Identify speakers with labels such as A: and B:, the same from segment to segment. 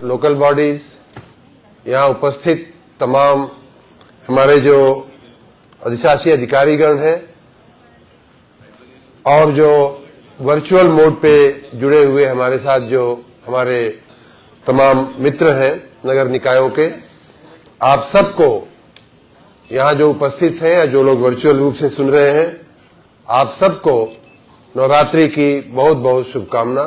A: Local bodies, यहाँ उपस्थित तमाम हमारे जो अधिशासी अधिकारीगण हैं और जो वर्चुअल मोड पे जुड़े हुए हमारे साथ जो हमारे तमाम मित्र हैं नगर निकायों के, आप सबको यहाँ जो उपस्थित हैं या जो लोग वर्चुअल रूप से सुन रहे हैं, आप सबको नवरात्रि की बहुत बहुत शुभकामना।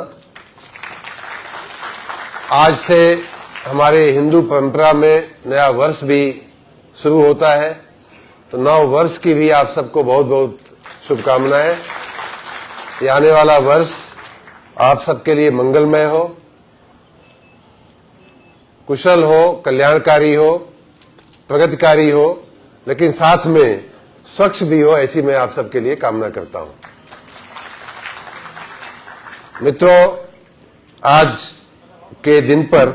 A: आज से हमारे हिंदू परंपरा में नया वर्ष भी शुरू होता है, तो नव वर्ष की भी आप सबको बहुत बहुत शुभकामनाएं। ये आने वाला वर्ष आप सबके लिए मंगलमय हो, कुशल हो, कल्याणकारी हो, प्रगतिकारी हो, लेकिन साथ में स्वच्छ भी हो, ऐसी मैं आप सबके लिए कामना करता हूं। मित्रों, आज के दिन पर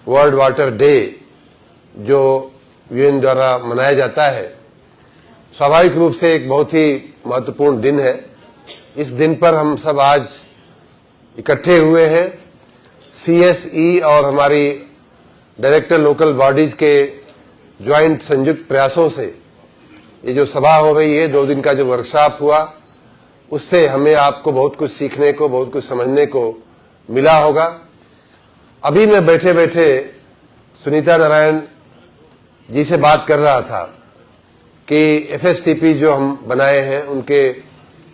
A: वर्ल्ड वाटर डे जो यूएन द्वारा मनाया जाता है, स्वाभाविक रूप से एक बहुत ही महत्वपूर्ण दिन है। इस दिन पर हम सब आज इकट्ठे हुए हैं। सीएसई और हमारी डायरेक्टर लोकल बॉडीज के ज्वाइंट संयुक्त प्रयासों से ये जो सभा हो रही है, 2 दिन का जो वर्कशॉप हुआ, उससे हमें आपको बहुत कुछ सीखने को, बहुत कुछ समझने को मिला होगा। अभी मैं बैठे बैठे सुनीता नारायण जी से बात कर रहा था कि एफएसटीपी जो हम बनाए हैं उनके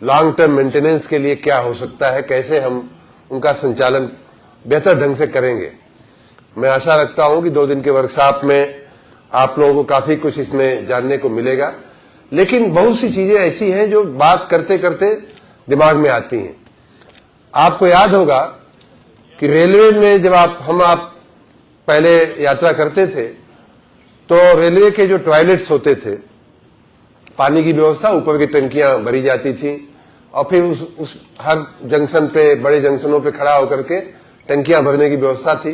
A: लॉन्ग टर्म मेंटेनेंस के लिए क्या हो सकता है, कैसे हम उनका संचालन बेहतर ढंग से करेंगे। मैं आशा रखता हूं कि 2 दिन के वर्कशॉप में आप लोगों को काफी कुछ इसमें जानने को मिलेगा, लेकिन बहुत सी चीजें ऐसी हैं जो बात करते करते दिमाग में आती हैं। आपको याद होगा कि रेलवे में जब आप पहले यात्रा करते थे तो रेलवे के जो टॉयलेट्स होते थे, पानी की व्यवस्था, ऊपर की टंकियां भरी जाती थी और फिर उस हर जंक्शन पे, बड़े जंक्शनों पे खड़ा होकर के टंकियां भरने की व्यवस्था थी।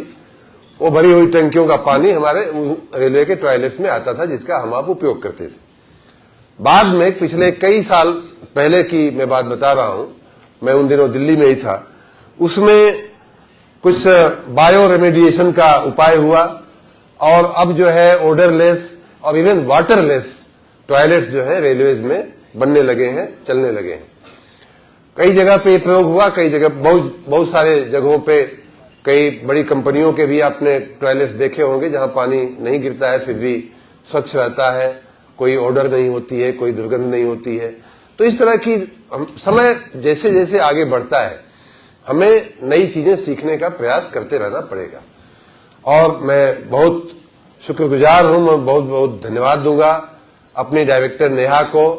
A: वो भरी हुई टंकियों का पानी हमारे रेलवे के टॉयलेट्स में आता था, जिसका हम आप उपयोग करते थे। बाद में पिछले कई साल पहले की मैं बात बता रहा हूं, मैं उन दिनों दिल्ली में ही था, उसमें कुछ बायो रेमेडिएशन का उपाय हुआ और अब जो है ओडरलेस और इवन वाटरलेस टॉयलेट्स जो है रेलवेज में बनने लगे हैं, चलने लगे हैं। कई जगह पे प्रयोग हुआ, कई जगह बहुत सारे जगहों पे कई बड़ी कंपनियों के भी आपने टॉयलेट्स देखे होंगे जहां पानी नहीं गिरता है फिर भी स्वच्छ रहता है, कोई ओडर नहीं होती है, कोई दुर्गंध नहीं होती है। तो इस तरह की समय जैसे जैसे आगे बढ़ता है, हमें नई चीजें सीखने का प्रयास करते रहना पड़ेगा। और मैं बहुत शुक्रगुजार हूं, मैं बहुत बहुत धन्यवाद दूंगा अपनी डायरेक्टर नेहा को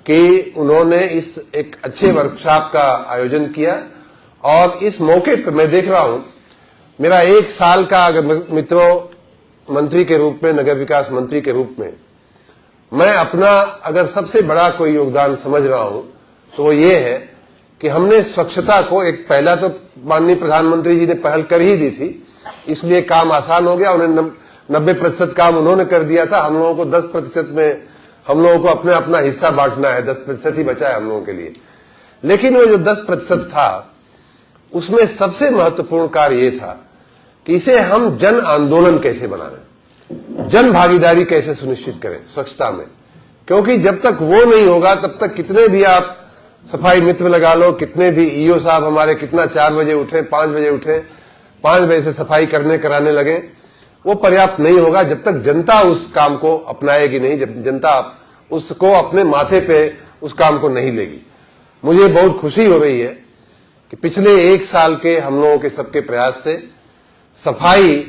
A: कि उन्होंने इस एक अच्छे वर्कशॉप का आयोजन किया। और इस मौके पर मैं देख रहा हूं, मेरा 1 साल का, अगर मित्रों मंत्री के रूप में, नगर विकास मंत्री के रूप में मैं अपना अगर सबसे बड़ा कोई योगदान समझ रहा हूं तो वो ये है कि हमने स्वच्छता को एक, पहला तो माननीय प्रधानमंत्री जी ने पहल कर ही दी थी, इसलिए काम आसान हो गया। उन्हें 90% काम उन्होंने कर दिया था, हम लोगों को 10% में हम लोगों को अपना हिस्सा बांटना है, 10% ही बचा है हम लोगों के लिए। लेकिन वो जो 10% था, उसमें सबसे महत्वपूर्ण कार्य ये था कि इसे हम जन आंदोलन कैसे बनाएं, जन भागीदारी कैसे सुनिश्चित करें स्वच्छता में। क्योंकि जब तक वो नहीं होगा तब तक कितने भी आप सफाई मित्र लगा लो, कितने भी ईओ साहब हमारे कितना 4 बजे उठे, 5 बजे उठे, 5 बजे से सफाई कराने लगे, वो पर्याप्त नहीं होगा जब तक जनता उस काम को अपनाएगी नहीं, जब जनता उसको अपने माथे पे उस काम को नहीं लेगी। मुझे बहुत खुशी हो रही है कि पिछले 1 साल के हम लोगों के सबके प्रयास से सफाई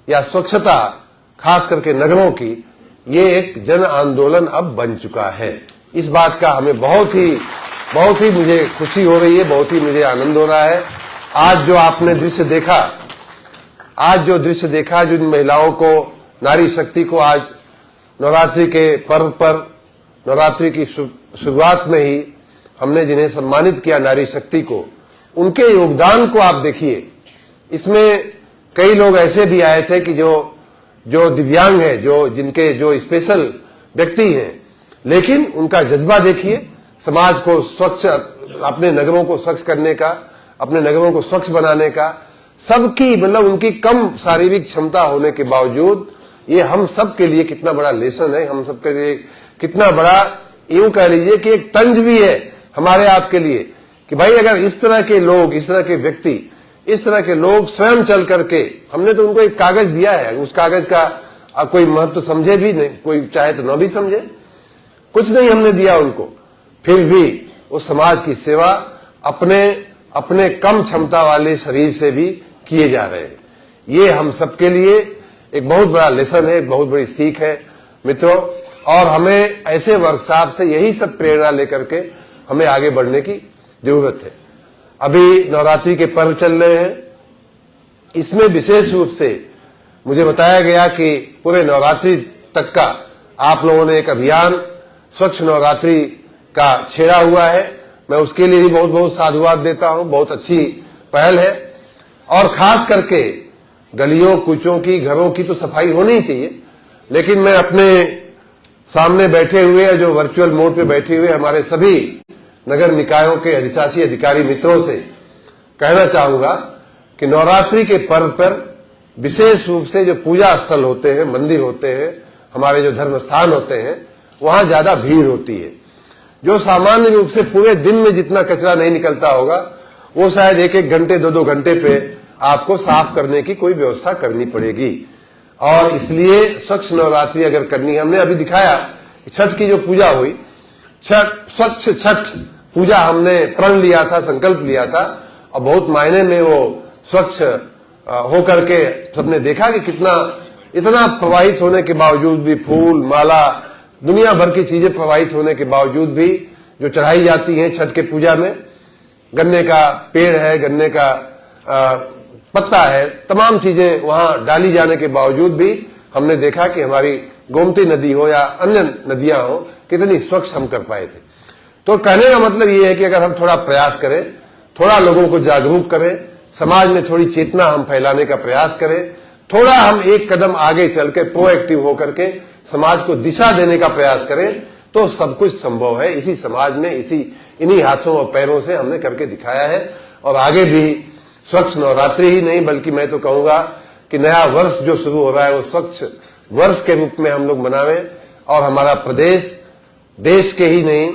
A: या स्वच्छता, खास करके नगरों की, ये एक जन आंदोलन अब बन चुका है। इस बात का हमें बहुत ही मुझे खुशी हो रही है, बहुत ही मुझे आनंद हो रहा है। आज जो आपने दृश्य देखा, जिन महिलाओं को, नारी शक्ति को आज नवरात्रि के पर्व पर, नवरात्रि की शुरुआत में ही हमने जिन्हें सम्मानित किया, नारी शक्ति को, उनके योगदान को आप देखिए। इसमें कई लोग ऐसे भी आए थे कि जो दिव्यांग है, जो स्पेशल व्यक्ति हैं, लेकिन उनका जज्बा देखिए, समाज को स्वच्छ, अपने नगरों को स्वच्छ करने का, अपने नगरों को स्वच्छ बनाने का, सबकी मतलब उनकी कम शारीरिक क्षमता होने के बावजूद ये हम सब के लिए कितना बड़ा लेसन है, हम सब के लिए कितना बड़ा, यूं कह लीजिए कि एक तंज भी है हमारे आपके लिए कि भाई अगर इस तरह के लोग, इस तरह के व्यक्ति, इस तरह के लोग स्वयं चल करके, हमने तो उनको एक कागज दिया है, उस कागज का कोई महत्व समझे भी नहीं, कोई चाहे तो न भी समझे, कुछ नहीं हमने दिया उनको, फिर भी वो समाज की सेवा अपने अपने कम क्षमता वाले शरीर से भी किए जा रहे हैं। ये हम सबके लिए एक बहुत बड़ा लेसन है, एक बहुत बड़ी सीख है मित्रों, और हमें ऐसे वर्कशॉप से यही सब प्रेरणा लेकर के हमें आगे बढ़ने की जरूरत है। अभी नवरात्रि के पर्व चल रहे हैं, इसमें विशेष रूप से मुझे बताया गया कि पूरे नवरात्रि तक का आप लोगों ने एक अभियान स्वच्छ नवरात्रि का छेड़ा हुआ है। मैं उसके लिए भी बहुत बहुत साधुवाद देता हूं, बहुत अच्छी पहल है। और खास करके गलियों कूचों की, घरों की तो सफाई होनी ही चाहिए, लेकिन मैं अपने सामने बैठे हुए, जो वर्चुअल मोड पे बैठे हुए हमारे सभी नगर निकायों के अधिशासी अधिकारी मित्रों से कहना चाहूंगा कि नवरात्रि के पर्व पर विशेष रूप से जो पूजा स्थल होते हैं, मंदिर होते हैं, हमारे जो धर्म स्थान होते हैं, वहां ज्यादा भीड़ होती है। जो सामान्य रूप से पूरे दिन में जितना कचरा नहीं निकलता होगा, वो शायद एक एक घंटे, दो दो घंटे पे आपको साफ करने की कोई व्यवस्था करनी पड़ेगी। और इसलिए स्वच्छ नवरात्रि अगर करनी है, हमने अभी दिखाया छठ की जो पूजा हुई, स्वच्छ छठ पूजा हमने प्रण लिया था, संकल्प लिया था, और बहुत मायने में वो स्वच्छ हो करके सबने देखा कि कितना, इतना प्रवाहित होने के बावजूद भी, फूल माला दुनिया भर की चीजें प्रवाहित होने के बावजूद भी जो चढ़ाई जाती हैं छठ के पूजा में, गन्ने का पेड़ है, गन्ने का पत्ता है, तमाम चीजें वहां डाली जाने के बावजूद भी हमने देखा कि हमारी गोमती नदी हो या अन्य नदियां हो, कितनी स्वच्छ हम कर पाए थे। तो कहने का मतलब ये है कि अगर हम थोड़ा प्रयास करें, थोड़ा लोगों को जागरूक करें, समाज में थोड़ी चेतना हम फैलाने का प्रयास करें, थोड़ा हम एक कदम आगे चल के प्रोएक्टिव होकर के समाज को दिशा देने का प्रयास करें, तो सब कुछ संभव है। इसी समाज में, इन्हीं हाथों और पैरों से हमने करके दिखाया है। और आगे भी स्वच्छ नवरात्रि ही नहीं, बल्कि मैं तो कहूंगा कि नया वर्ष जो शुरू हो रहा है वो स्वच्छ वर्ष के रूप में हम लोग मनावें, और हमारा प्रदेश देश के ही नहीं,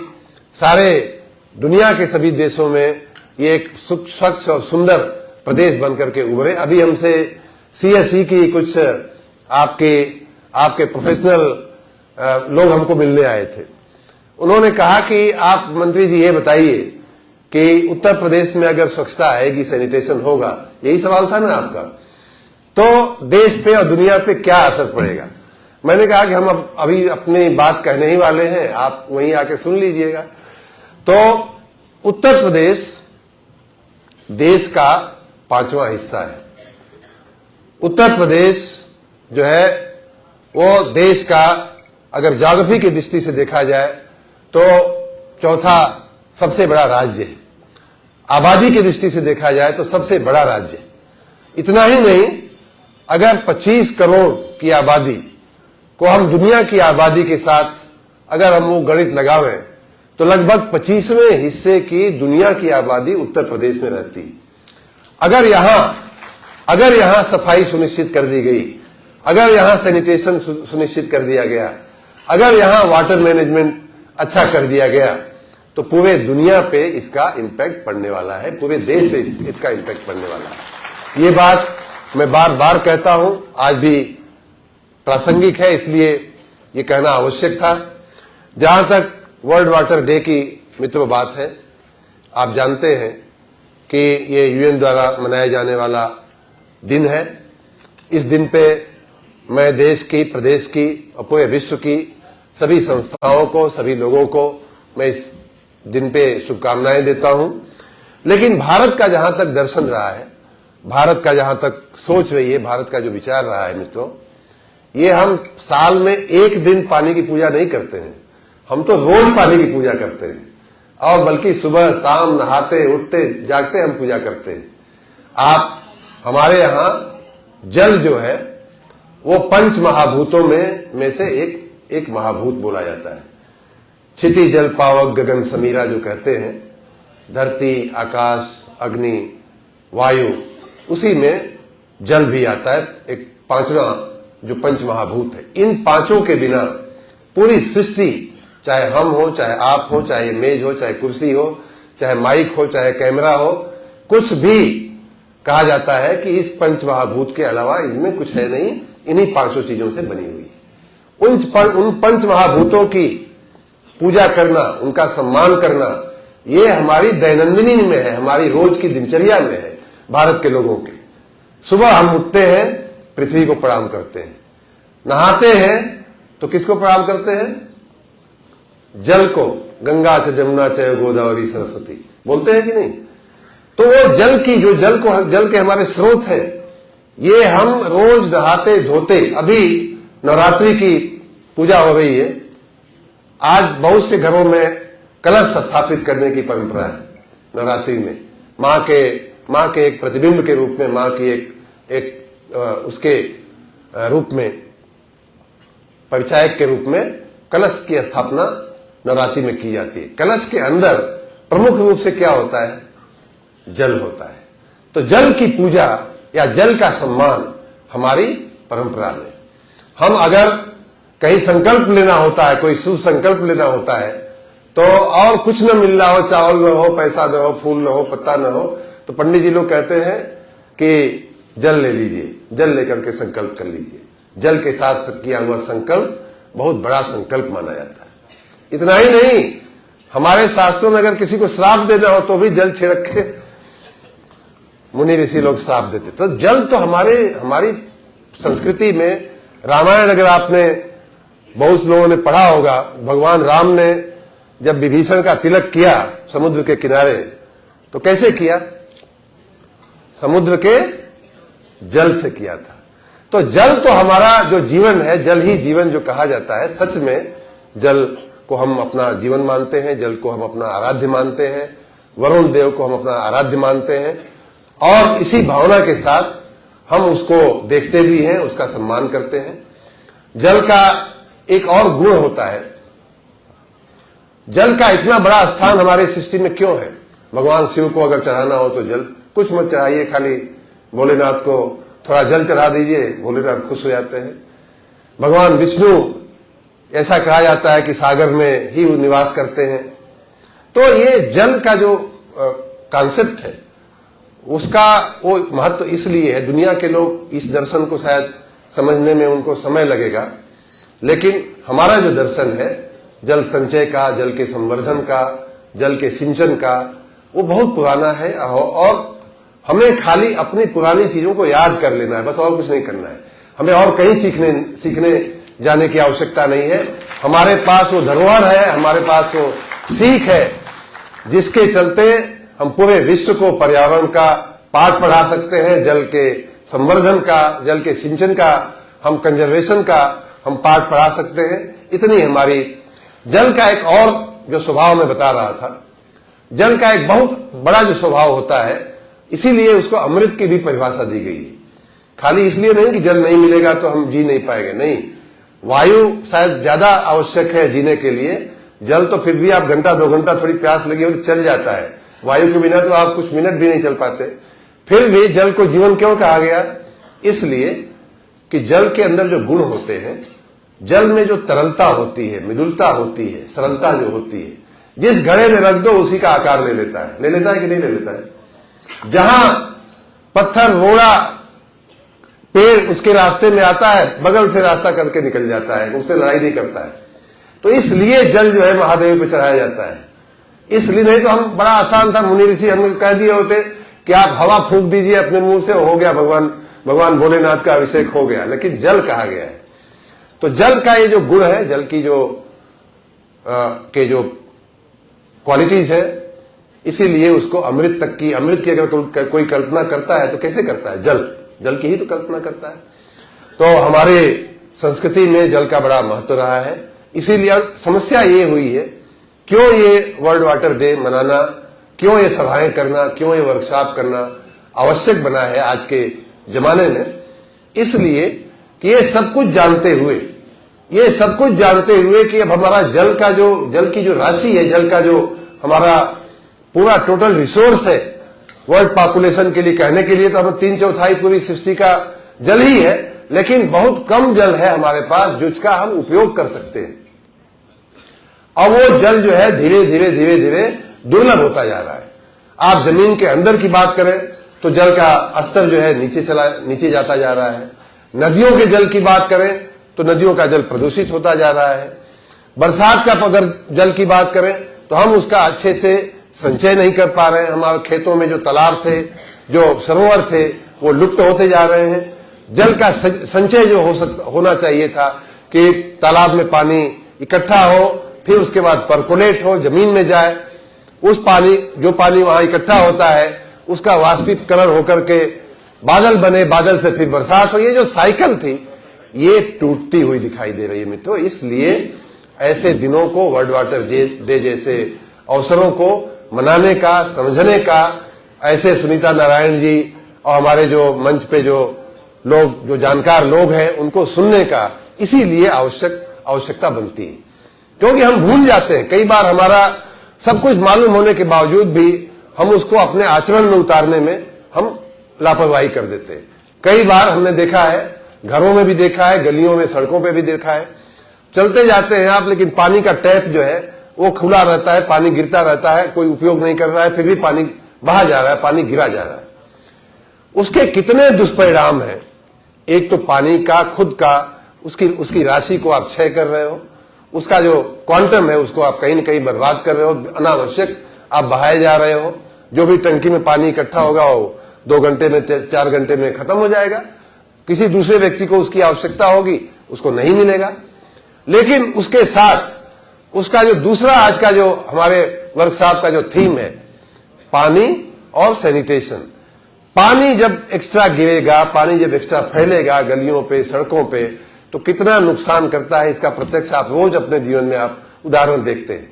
A: सारे दुनिया के सभी देशों में ये एक स्वच्छ और सुंदर प्रदेश बनकर के उभरे। अभी हमसे CSE की कुछ आपके प्रोफेशनल लोग हमको मिलने आए थे। उन्होंने कहा कि आप मंत्री जी ये बताइए कि उत्तर प्रदेश में अगर स्वच्छता आएगी, सैनिटेशन होगा, यही सवाल था ना आपका, तो देश पे और दुनिया पे क्या असर पड़ेगा। मैंने कहा कि हम अभी अपनी बात कहने ही वाले हैं, आप वहीं आके सुन लीजिएगा। तो उत्तर प्रदेश देश का 5वां हिस्सा है। उत्तर प्रदेश जो है वो देश का, अगर ज्योग्राफी की दृष्टि से देखा जाए तो चौथा सबसे बड़ा राज्य है। आबादी की दृष्टि से देखा जाए तो सबसे बड़ा राज्य। इतना ही नहीं, अगर 25 करोड़ की आबादी को हम दुनिया की आबादी के साथ अगर हम वो गणित लगावें, तो लगभग 25वें हिस्से की दुनिया की आबादी उत्तर प्रदेश में रहती है। अगर यहां सफाई सुनिश्चित कर दी गई, अगर यहां सैनिटेशन सुनिश्चित कर दिया गया, अगर यहां वाटर मैनेजमेंट अच्छा कर दिया गया, तो पूरे दुनिया पे इसका इम्पैक्ट पड़ने वाला है, पूरे देश पे इसका इम्पैक्ट पड़ने वाला है। ये बात मैं बार बार कहता हूं, आज भी प्रासंगिक है, इसलिए ये कहना आवश्यक था। जहां तक वर्ल्ड वाटर डे की मित्रों बात है, आप जानते हैं कि ये UN द्वारा मनाया जाने वाला दिन है। इस दिन पे मैं देश की, प्रदेश की और पूरे विश्व की सभी संस्थाओं को, सभी लोगों को मैं इस दिन पे शुभकामनाएं देता हूं। लेकिन भारत का जहां तक दर्शन रहा है, भारत का जहां तक सोच रही है, भारत का जो विचार रहा है मित्रों, ये हम साल में एक दिन पानी की पूजा नहीं करते हैं, हम तो रोज पानी की पूजा करते हैं, और बल्कि सुबह शाम नहाते उठते जागते हम पूजा करते हैं। आप हमारे यहां जल जो है वो पंच महाभूतों में से एक महाभूत बोला जाता है। क्षिति जल पावक गगन समीरा जो कहते हैं, धरती, आकाश, अग्नि, वायु, उसी में जल भी आता है, एक पांचवा जो पंच महाभूत है। इन पांचों के बिना पूरी सृष्टि, चाहे हम हो, चाहे आप हो, चाहे मेज हो, चाहे कुर्सी हो, चाहे माइक हो, चाहे कैमरा हो, कुछ भी कहा जाता है कि इस पंच महाभूत के अलावा इनमें कुछ है नहीं, इन्हीं पांचों चीजों से बनी हुई है। उन पंच महाभूतों की पूजा करना, उनका सम्मान करना, ये हमारी दैनंदिनी में है, हमारी रोज की दिनचर्या में है। भारत के लोगों के सुबह हम उठते हैं, पृथ्वी को प्रणाम करते हैं, नहाते हैं तो किसको प्रणाम करते हैं? जल को। गंगा च जमुना च गोदावरी सरस्वती बोलते हैं कि नहीं? तो वो जल की जो जल के हमारे स्रोत हैं, ये हम रोज नहाते धोते, अभी नवरात्रि की पूजा हो रही है, आज बहुत से घरों में कलश स्थापित करने की परंपरा है। नवरात्रि में माँ के एक प्रतिबिंब के रूप में, माँ की उसके रूप में, परिचायक के रूप में कलश की स्थापना नवरात्रि में की जाती है। कलश के अंदर प्रमुख रूप से क्या होता है? जल होता है। तो जल की पूजा या जल का सम्मान हमारी परंपरा में। हम अगर कहीं संकल्प लेना होता है, कोई शुभ संकल्प लेना होता है, तो और कुछ न मिल रहा हो, चावल न हो, पैसा न हो, फूल न हो, पत्ता न हो, तो पंडित जी लोग कहते हैं कि जल ले लीजिए, जल लेकर के संकल्प कर लीजिए। जल के साथ किया हुआ संकल्प बहुत बड़ा संकल्प माना जाता है। इतना ही नहीं, हमारे शास्त्रों में अगर किसी को श्राप देना हो तो भी जल छिड़क के मुनि ऋषि लोग श्राप देते। तो जल तो हमारी संस्कृति में, रामायण अगर आपने बहुत लोगों ने पढ़ा होगा, भगवान राम ने जब विभीषण का तिलक किया समुद्र के किनारे, तो कैसे किया? समुद्र के जल से किया था। तो जल तो हमारा जो जीवन है, जल ही जीवन जो कहा जाता है, सच में जल को हम अपना जीवन मानते हैं, जल को हम अपना आराध्य मानते हैं, वरुण देव को हम अपना आराध्य मानते हैं, और इसी भावना के साथ हम उसको देखते भी हैं, उसका सम्मान करते हैं। जल का एक और गुण होता है, जल का इतना बड़ा स्थान हमारे सृष्टि में क्यों है? भगवान शिव को अगर चढ़ाना हो तो जल, कुछ मत चढ़ाइए, खाली भोलेनाथ को थोड़ा जल चढ़ा दीजिए, भोलेनाथ खुश हो जाते हैं। भगवान विष्णु, ऐसा कहा जाता है कि सागर में ही वो निवास करते हैं। तो ये जल का जो कॉन्सेप्ट है, उसका वो महत्व इसलिए है, दुनिया के लोग इस दर्शन को शायद समझने में उनको समय लगेगा, लेकिन हमारा जो दर्शन है जल संचय का, जल के संवर्धन का, जल के सिंचन का, वो बहुत पुराना है। और हमें खाली अपनी पुरानी चीजों को याद कर लेना है, बस, और कुछ नहीं करना है। हमें और कहीं सीखने जाने की आवश्यकता नहीं है। हमारे पास वो धरोहर है, हमारे पास वो सीख है, जिसके चलते हम पूरे विश्व को पर्यावरण का पाठ पढ़ा सकते हैं। जल के संवर्धन का, जल के सिंचन का, हम कंजर्वेशन का हम पाठ पढ़ा सकते हैं। इतनी हमारी जल का एक और जो स्वभाव मैं बता रहा था, जल का एक बहुत बड़ा जो स्वभाव होता है, इसीलिए उसको अमृत की भी परिभाषा दी गई है। खाली इसलिए नहीं कि जल नहीं मिलेगा तो हम जी नहीं पाएंगे, नहीं, वायु शायद ज्यादा आवश्यक है जीने के लिए। जल तो फिर भी आप घंटा 2 घंटा थोड़ी प्यास लगी हो तो चल जाता है, वायु के बिना तो आप कुछ मिनट भी नहीं चल पाते। फिर भी जल को जीवन क्यों कहा गया? इसलिए कि जल के अंदर जो गुण होते हैं, जल में जो तरलता होती है, मृदुलता होती है, सरलता जो होती है, जिस घड़े में रख दो उसी का आकार ले लेता है। ले लेता है कि नहीं ले लेता है? जहां पत्थर, रोड़ा, पेड़ उसके रास्ते में आता है, बगल से रास्ता करके निकल जाता है, उससे लड़ाई नहीं करता है। तो इसलिए जल जो है महादेव पे चढ़ाया जाता है। इसलिए, नहीं तो हम बड़ा आसान था, मुनि ऋषि हमें कह दिए होते कि आप हवा फूंक दीजिए अपने मुंह से, हो गया, भगवान भोलेनाथ का अभिषेक हो गया। लेकिन जल कहा गया है। तो जल का ये जो गुण है, जल की जो क्वालिटीज है, इसीलिए उसको अमृत की अगर कोई कल्पना करता है तो कैसे करता है? जल की ही तो कल्पना करता है। तो हमारे संस्कृति में जल का बड़ा महत्व रहा है। इसीलिए समस्या ये हुई है, क्यों ये वर्ल्ड वाटर डे मनाना, क्यों ये सभाएं करना, क्यों ये वर्कशॉप करना आवश्यक बना है आज के जमाने में? इसलिए कि ये सब कुछ जानते हुए कि अब हमारा जल की जो राशि है, जल का जो हमारा पूरा टोटल रिसोर्स है, वर्ल्ड पॉपुलेशन के लिए कहने के लिए तो हम 3/4 पूरी सृष्टि का जल ही है, लेकिन बहुत कम जल है हमारे पास जिसका हम उपयोग कर सकते हैं। अब वो जल जो है धीरे धीरे धीरे धीरे दुर्लभ होता जा रहा है। आप जमीन के अंदर की बात करें तो जल का स्तर जो है नीचे जाता जा रहा है। नदियों के जल की बात करें तो नदियों का जल प्रदूषित होता जा रहा है। बरसात का अगर जल की बात करें तो हम उसका अच्छे से संचय नहीं कर पा रहे हैं। हमारे खेतों में जो तालाब थे, जो सरोवर थे, वो लुप्त होते जा रहे हैं। जल का संचय जो होना चाहिए था कि तालाब में पानी इकट्ठा हो, फिर उसके बाद परकोलेट हो, जमीन में जाए, उस पानी जो पानी वहां इकट्ठा होता है उसका वाष्पीकरण होकर के बादल बने, बादल से फिर बरसात हो, ये जो साइकिल थी ये टूटती हुई दिखाई दे रही है मित्रों। इसलिए ऐसे दिनों को, वर्ल्ड वाटर डे जैसे अवसरों को मनाने का, समझने का, ऐसे सुनीता नारायण जी और हमारे जो मंच पे जो लोग, जो जानकार लोग हैं, उनको सुनने का इसीलिए आवश्यकता बनती है। क्योंकि हम भूल जाते हैं, कई बार हमारा सब कुछ मालूम होने के बावजूद भी हम उसको अपने आचरण में उतारने में हम लापरवाही कर देते हैं। कई बार हमने देखा है, घरों में भी देखा है, गलियों में, सड़कों पे भी देखा है, चलते जाते हैं आप, लेकिन पानी का टैप जो है वो खुला रहता है, पानी गिरता रहता है, कोई उपयोग नहीं कर रहा है, फिर भी पानी बहा जा रहा है, पानी गिरा जा रहा है। उसके कितने दुष्परिणाम हैं। एक तो पानी का खुद का उसकी राशि को आप क्षय कर रहे हो, उसका जो क्वांटम है उसको आप कहीं न कहीं बर्बाद कर रहे हो, अनावश्यक आप बहाए जा रहे हो। जो भी टंकी में पानी इकट्ठा होगा वो 2 घंटे में, 4 घंटे में खत्म हो जाएगा। किसी दूसरे व्यक्ति को उसकी आवश्यकता होगी, उसको नहीं मिलेगा। लेकिन उसके साथ उसका जो दूसरा आज का जो हमारे वर्कशॉप का जो थीम है, पानी और सैनिटेशन। पानी जब एक्स्ट्रा गिरेगा, पानी जब एक्स्ट्रा फैलेगा गलियों पे, सड़कों पे, तो कितना नुकसान करता है इसका प्रत्यक्ष आप रोज अपने जीवन में आप उदाहरण देखते हैं।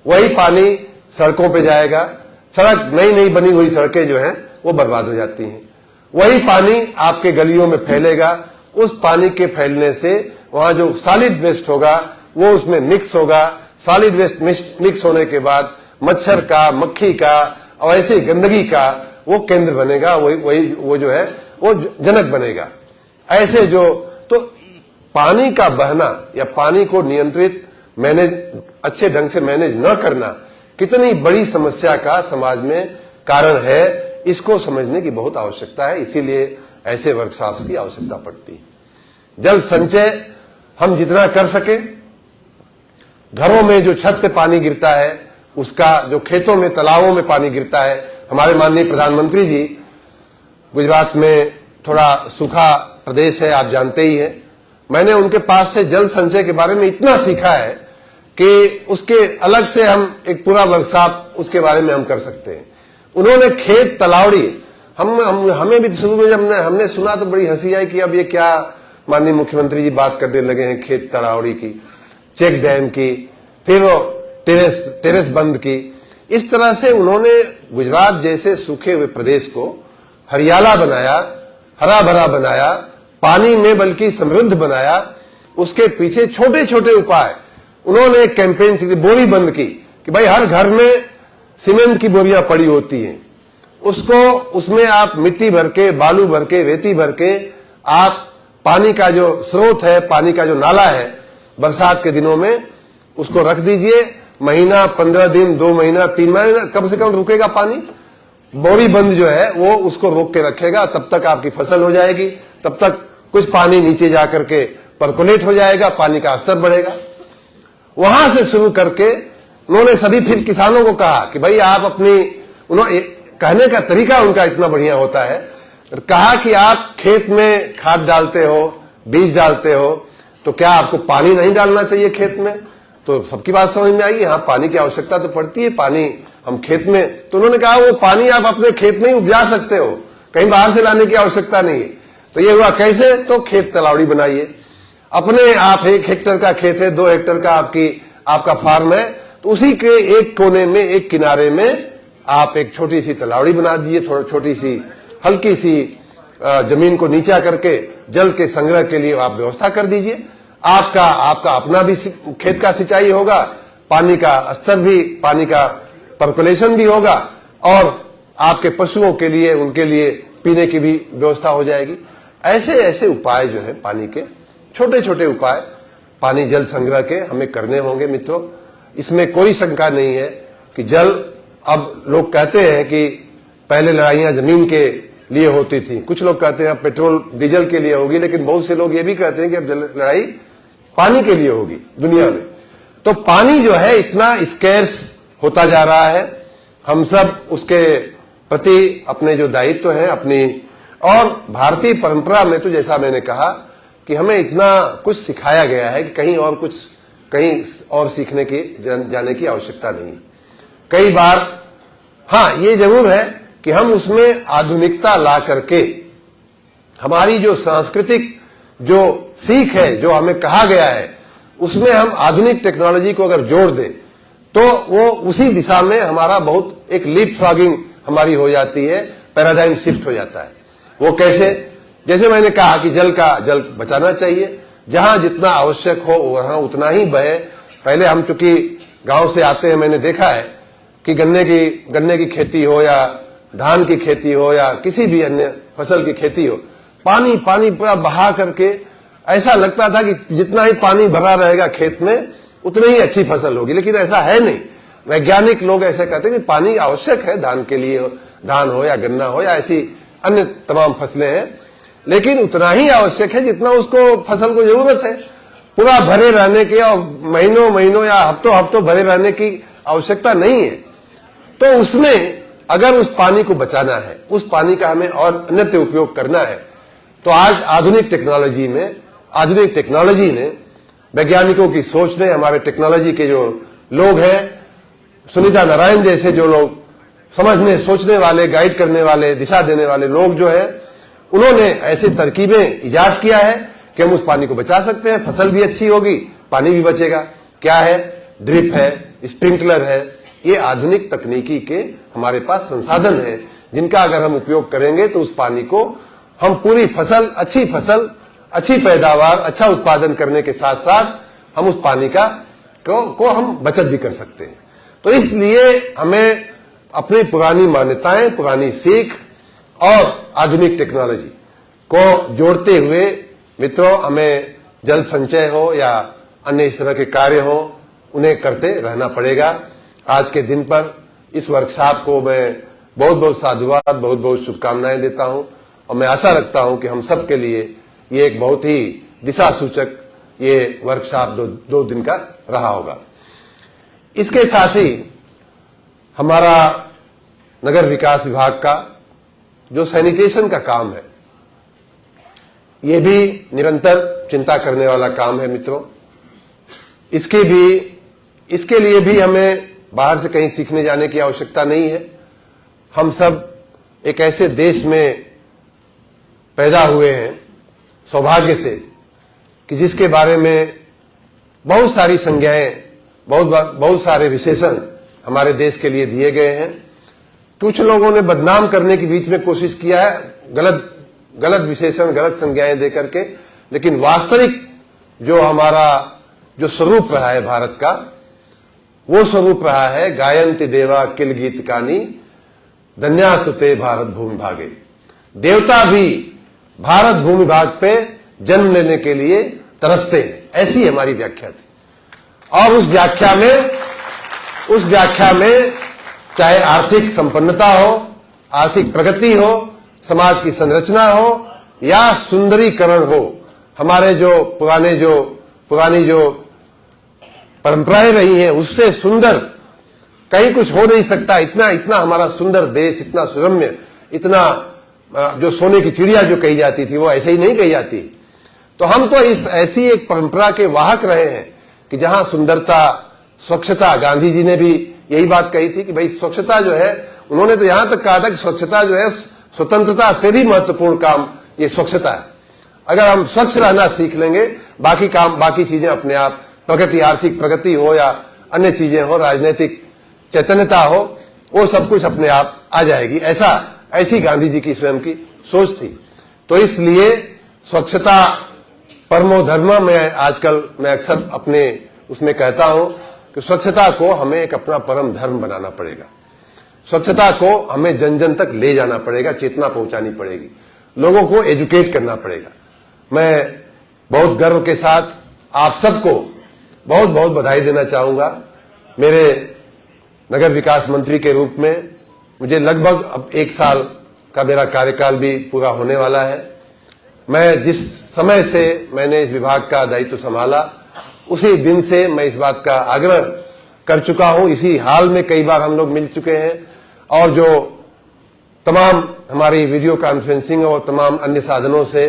A: वही पानी सड़कों पे जाएगा, सड़क नई बनी हुई सड़कें जो हैं वो बर्बाद हो जाती हैं। वही पानी आपके गलियों में फैलेगा, उस पानी के फैलने से वहां जो सॉलिड वेस्ट होगा वो उसमें मिक्स होगा। सॉलिड वेस्ट मिक्स होने के बाद मच्छर का, मक्खी का और ऐसे गंदगी का वो केंद्र बनेगा, वो जो है वो जनक बनेगा। ऐसे जो तो पानी का बहना या पानी को नियंत्रित, अच्छे ढंग से मैनेज न करना कितनी बड़ी समस्या का समाज में कारण है, इसको समझने की बहुत आवश्यकता है। इसीलिए ऐसे वर्कशॉप्स की आवश्यकता पड़ती है। जल संचय हम जितना कर सके, घरों में जो छत पे पानी गिरता है उसका, जो खेतों में, तालाबों में पानी गिरता है, हमारे माननीय प्रधानमंत्री जी, गुजरात में थोड़ा सूखा प्रदेश है, आप जानते ही हैं। मैंने उनके पास से जल संचय के बारे में इतना सीखा है कि उसके अलग से हम एक पूरा वर्कशॉप उसके बारे में हम कर सकते हैं। उन्होंने खेत तलावड़ी, हमें भी शुरू में जब हमने सुना तो बड़ी हंसी आई कि अब ये क्या माननीय मुख्यमंत्री जी बात करने लगे हैं खेत तलावड़ी की, चेक डैम की, फिर वो टेरेस बंद की। इस तरह से उन्होंने गुजरात जैसे सूखे हुए प्रदेश को हरियाला बनाया, हरा भरा बनाया, पानी में बल्कि समृद्ध बनाया। उसके पीछे छोटे छोटे उपाय उन्होंने एक कैंपेन चली, बोरी बंद की, कि भाई हर घर में सीमेंट की बोरियां पड़ी होती हैं, उसमें आप मिट्टी भर के, बालू भर के, रेती भर के आप पानी का जो स्रोत है, पानी का जो नाला है, बरसात के दिनों में उसको रख दीजिए। महीना, 15 दिन, 2 महीना, 3 महीना कम से कम रुकेगा पानी। बोरी बंद जो है वो उसको रोक के रखेगा, तब तक आपकी फसल हो जाएगी, तब तक कुछ पानी नीचे जाकर के परकोलेट हो जाएगा, पानी का स्तर बढ़ेगा। वहां से शुरू करके उन्होंने सभी फिर किसानों को कहा कि भाई आप उन्होंने कहने का तरीका उनका इतना बढ़िया होता है, कहा कि आप खेत में खाद डालते हो, बीज डालते हो, तो क्या आपको पानी नहीं डालना चाहिए खेत में? तो सबकी बात समझ में आएगी, हाँ पानी की आवश्यकता तो पड़ती है, पानी हम खेत में, तो उन्होंने कहा वो पानी आप अपने खेत में ही उपजा सकते हो, कहीं बाहर से लाने की आवश्यकता नहीं है। तो ये हुआ कैसे? तो खेत तलावड़ी बनाइए। अपने आप 1 हेक्टेयर का खेत है, 2 हेक्टेयर का आपका फार्म है, तो उसी के एक कोने में, एक किनारे में आप एक छोटी सी तलावड़ी बना दीजिए, छोटी सी हल्की सी जमीन को नीचा करके जल के संग्रह के लिए आप व्यवस्था कर दीजिए। आपका अपना भी खेत का सिंचाई होगा, पानी का स्तर भी, पानी का परकोलेशन भी होगा, और आपके पशुओं के लिए, उनके लिए पीने की भी व्यवस्था हो जाएगी। ऐसे ऐसे उपाय जो है पानी के, छोटे छोटे उपाय पानी जल संग्रह के हमें करने होंगे मित्रों। इसमें कोई शंका नहीं है कि जल, अब लोग कहते हैं कि पहले लड़ाइयां जमीन के लिए होती थी, कुछ लोग कहते हैं अब पेट्रोल डीजल के लिए होगी, लेकिन बहुत से लोग ये भी कहते हैं कि अब लड़ाई पानी के लिए होगी दुनिया में। तो पानी जो है इतना स्कैर्स होता जा रहा है, हम सब उसके प्रति अपने जो दायित्व है अपनी, और भारतीय परंपरा में तो जैसा मैंने कहा कि हमें इतना कुछ सिखाया गया है कि कहीं और सीखने की जाने की आवश्यकता नहीं। कई बार हाँ ये जरूर है कि हम उसमें आधुनिकता ला करके हमारी जो सांस्कृतिक जो सीख है, जो हमें कहा गया है, उसमें हम आधुनिक टेक्नोलॉजी को अगर जोड़ दें तो वो उसी दिशा में हमारा बहुत एक लीप फ्रॉगिंग हमारी हो जाती है, पैराडाइम शिफ्ट हो जाता है। वो कैसे? जैसे मैंने कहा कि जल बचाना चाहिए, जहां जितना आवश्यक हो वहां उतना ही बहे। पहले हम चूंकि गांव से आते हैं, मैंने देखा है कि गन्ने की खेती हो या धान की खेती हो या किसी भी अन्य फसल की खेती हो, पानी पूरा बहा करके ऐसा लगता था कि जितना ही पानी भरा रहेगा खेत में उतनी ही अच्छी फसल होगी, लेकिन ऐसा है नहीं। वैज्ञानिक लोग ऐसे कहते हैं कि पानी आवश्यक है धान के लिए, धान हो या गन्ना हो या ऐसी अन्य तमाम फसलें हैं, लेकिन उतना ही आवश्यक है जितना उसको फसल को जरूरत है। पूरा भरे रहने के और महीनों या हफ्तों भरे रहने की आवश्यकता नहीं है। तो उसमें अगर उस पानी को बचाना है, उस पानी का हमें और अन्यत्र उपयोग करना है, तो आज आधुनिक टेक्नोलॉजी ने, वैज्ञानिकों की सोच ने, हमारे टेक्नोलॉजी के जो लोग हैं, सुनीता नारायण जैसे जो लोग समझने, सोचने वाले, गाइड करने वाले, दिशा देने वाले लोग जो हैं, उन्होंने ऐसी तरकीबें इजाद किया है कि हम उस पानी को बचा सकते हैं, फसल भी अच्छी होगी, पानी भी बचेगा। क्या है? ड्रिप है, स्प्रिंकलर है। ये आधुनिक तकनीकी के हमारे पास संसाधन हैं, जिनका अगर हम उपयोग करेंगे तो उस पानी को हम पूरी फसल, अच्छी पैदावार, अच्छा उत्पादन करने के साथ साथ हम उस पानी को हम बचत भी कर सकते हैं। तो इसलिए हमें अपनी पुरानी मान्यताएं, पुरानी सीख और आधुनिक टेक्नोलॉजी को जोड़ते हुए मित्रों, हमें जल संचय हो या अन्य इस तरह के कार्य हो, उन्हें करते रहना पड़ेगा। आज के दिन पर इस वर्कशॉप को मैं बहुत साधुवाद, बहुत शुभकामनाएं देता हूं, और मैं आशा रखता हूं कि हम सब के लिए ये एक बहुत ही दिशा सूचक ये वर्कशॉप दो दिन का रहा होगा। इसके साथ ही हमारा नगर विकास विभाग का जो सैनिटेशन का काम है, ये भी निरंतर चिंता करने वाला काम है मित्रों। इसके लिए भी हमें बाहर से कहीं सीखने जाने की आवश्यकता नहीं है। हम सब एक ऐसे देश में पैदा हुए हैं सौभाग्य से कि जिसके बारे में बहुत सारी संज्ञाएं, बहुत सारे विशेषण हमारे देश के लिए दिए गए हैं। कुछ लोगों ने बदनाम करने की बीच में कोशिश किया है, गलत विशेषण, गलत संज्ञाएं दे करके, लेकिन वास्तविक जो हमारा जो स्वरूप रहा है भारत का, वो स्वरूप रहा है गायन्ति देवा किल गीत कानी, धन्यास्तुते भारत भूमि भागे। देवता भी भारत भूमि भाग पे जन्म लेने के लिए तरसते हैं, ऐसी हमारी व्याख्या थी। और उस व्याख्या में चाहे आर्थिक संपन्नता हो, आर्थिक प्रगति हो, समाज की संरचना हो या सुंदरीकरण हो, हमारे जो पुरानी जो परंपराएं रही हैं उससे सुंदर कहीं कुछ हो नहीं सकता। इतना हमारा सुंदर देश, इतना सुरम्य, इतना जो सोने की चिड़िया जो कही जाती थी वो ऐसे ही नहीं कही जाती। तो हम तो इस ऐसी एक परंपरा के वाहक रहे हैं कि जहां सुंदरता, स्वच्छता, गांधी जी ने भी यही बात कही थी कि भाई स्वच्छता जो है, उन्होंने तो यहां तक कहा था कि स्वच्छता जो है स्वतंत्रता से भी महत्वपूर्ण काम ये स्वच्छता है। अगर हम स्वच्छ रहना सीख लेंगे, बाकी चीजें अपने आप, प्रगति, आर्थिक प्रगति हो या अन्य चीजें हो, राजनीतिक चैतन्यता हो, वो सब कुछ अपने आप आ जाएगी। ऐसी गांधी जी की स्वयं की सोच थी। तो इसलिए स्वच्छता परमो धर्म में आजकल मैं अक्सर अपने उसमें कहता हूं कि स्वच्छता को हमें एक अपना परम धर्म बनाना पड़ेगा। स्वच्छता को हमें जन जन तक ले जाना पड़ेगा, चेतना पहुंचानी पड़ेगी, लोगों को एजुकेट करना पड़ेगा। मैं बहुत गर्व के साथ आप सबको बहुत बहुत बधाई देना चाहूंगा। मेरे नगर विकास मंत्री के रूप में मुझे लगभग अब 1 साल का मेरा कार्यकाल भी पूरा होने वाला है। मैं जिस समय से मैंने इस विभाग का दायित्व संभाला, उसी दिन से मैं इस बात का आग्रह कर चुका हूं। इसी हाल में कई बार हम लोग मिल चुके हैं और जो तमाम हमारी वीडियो कॉन्फ्रेंसिंग और तमाम अन्य साधनों से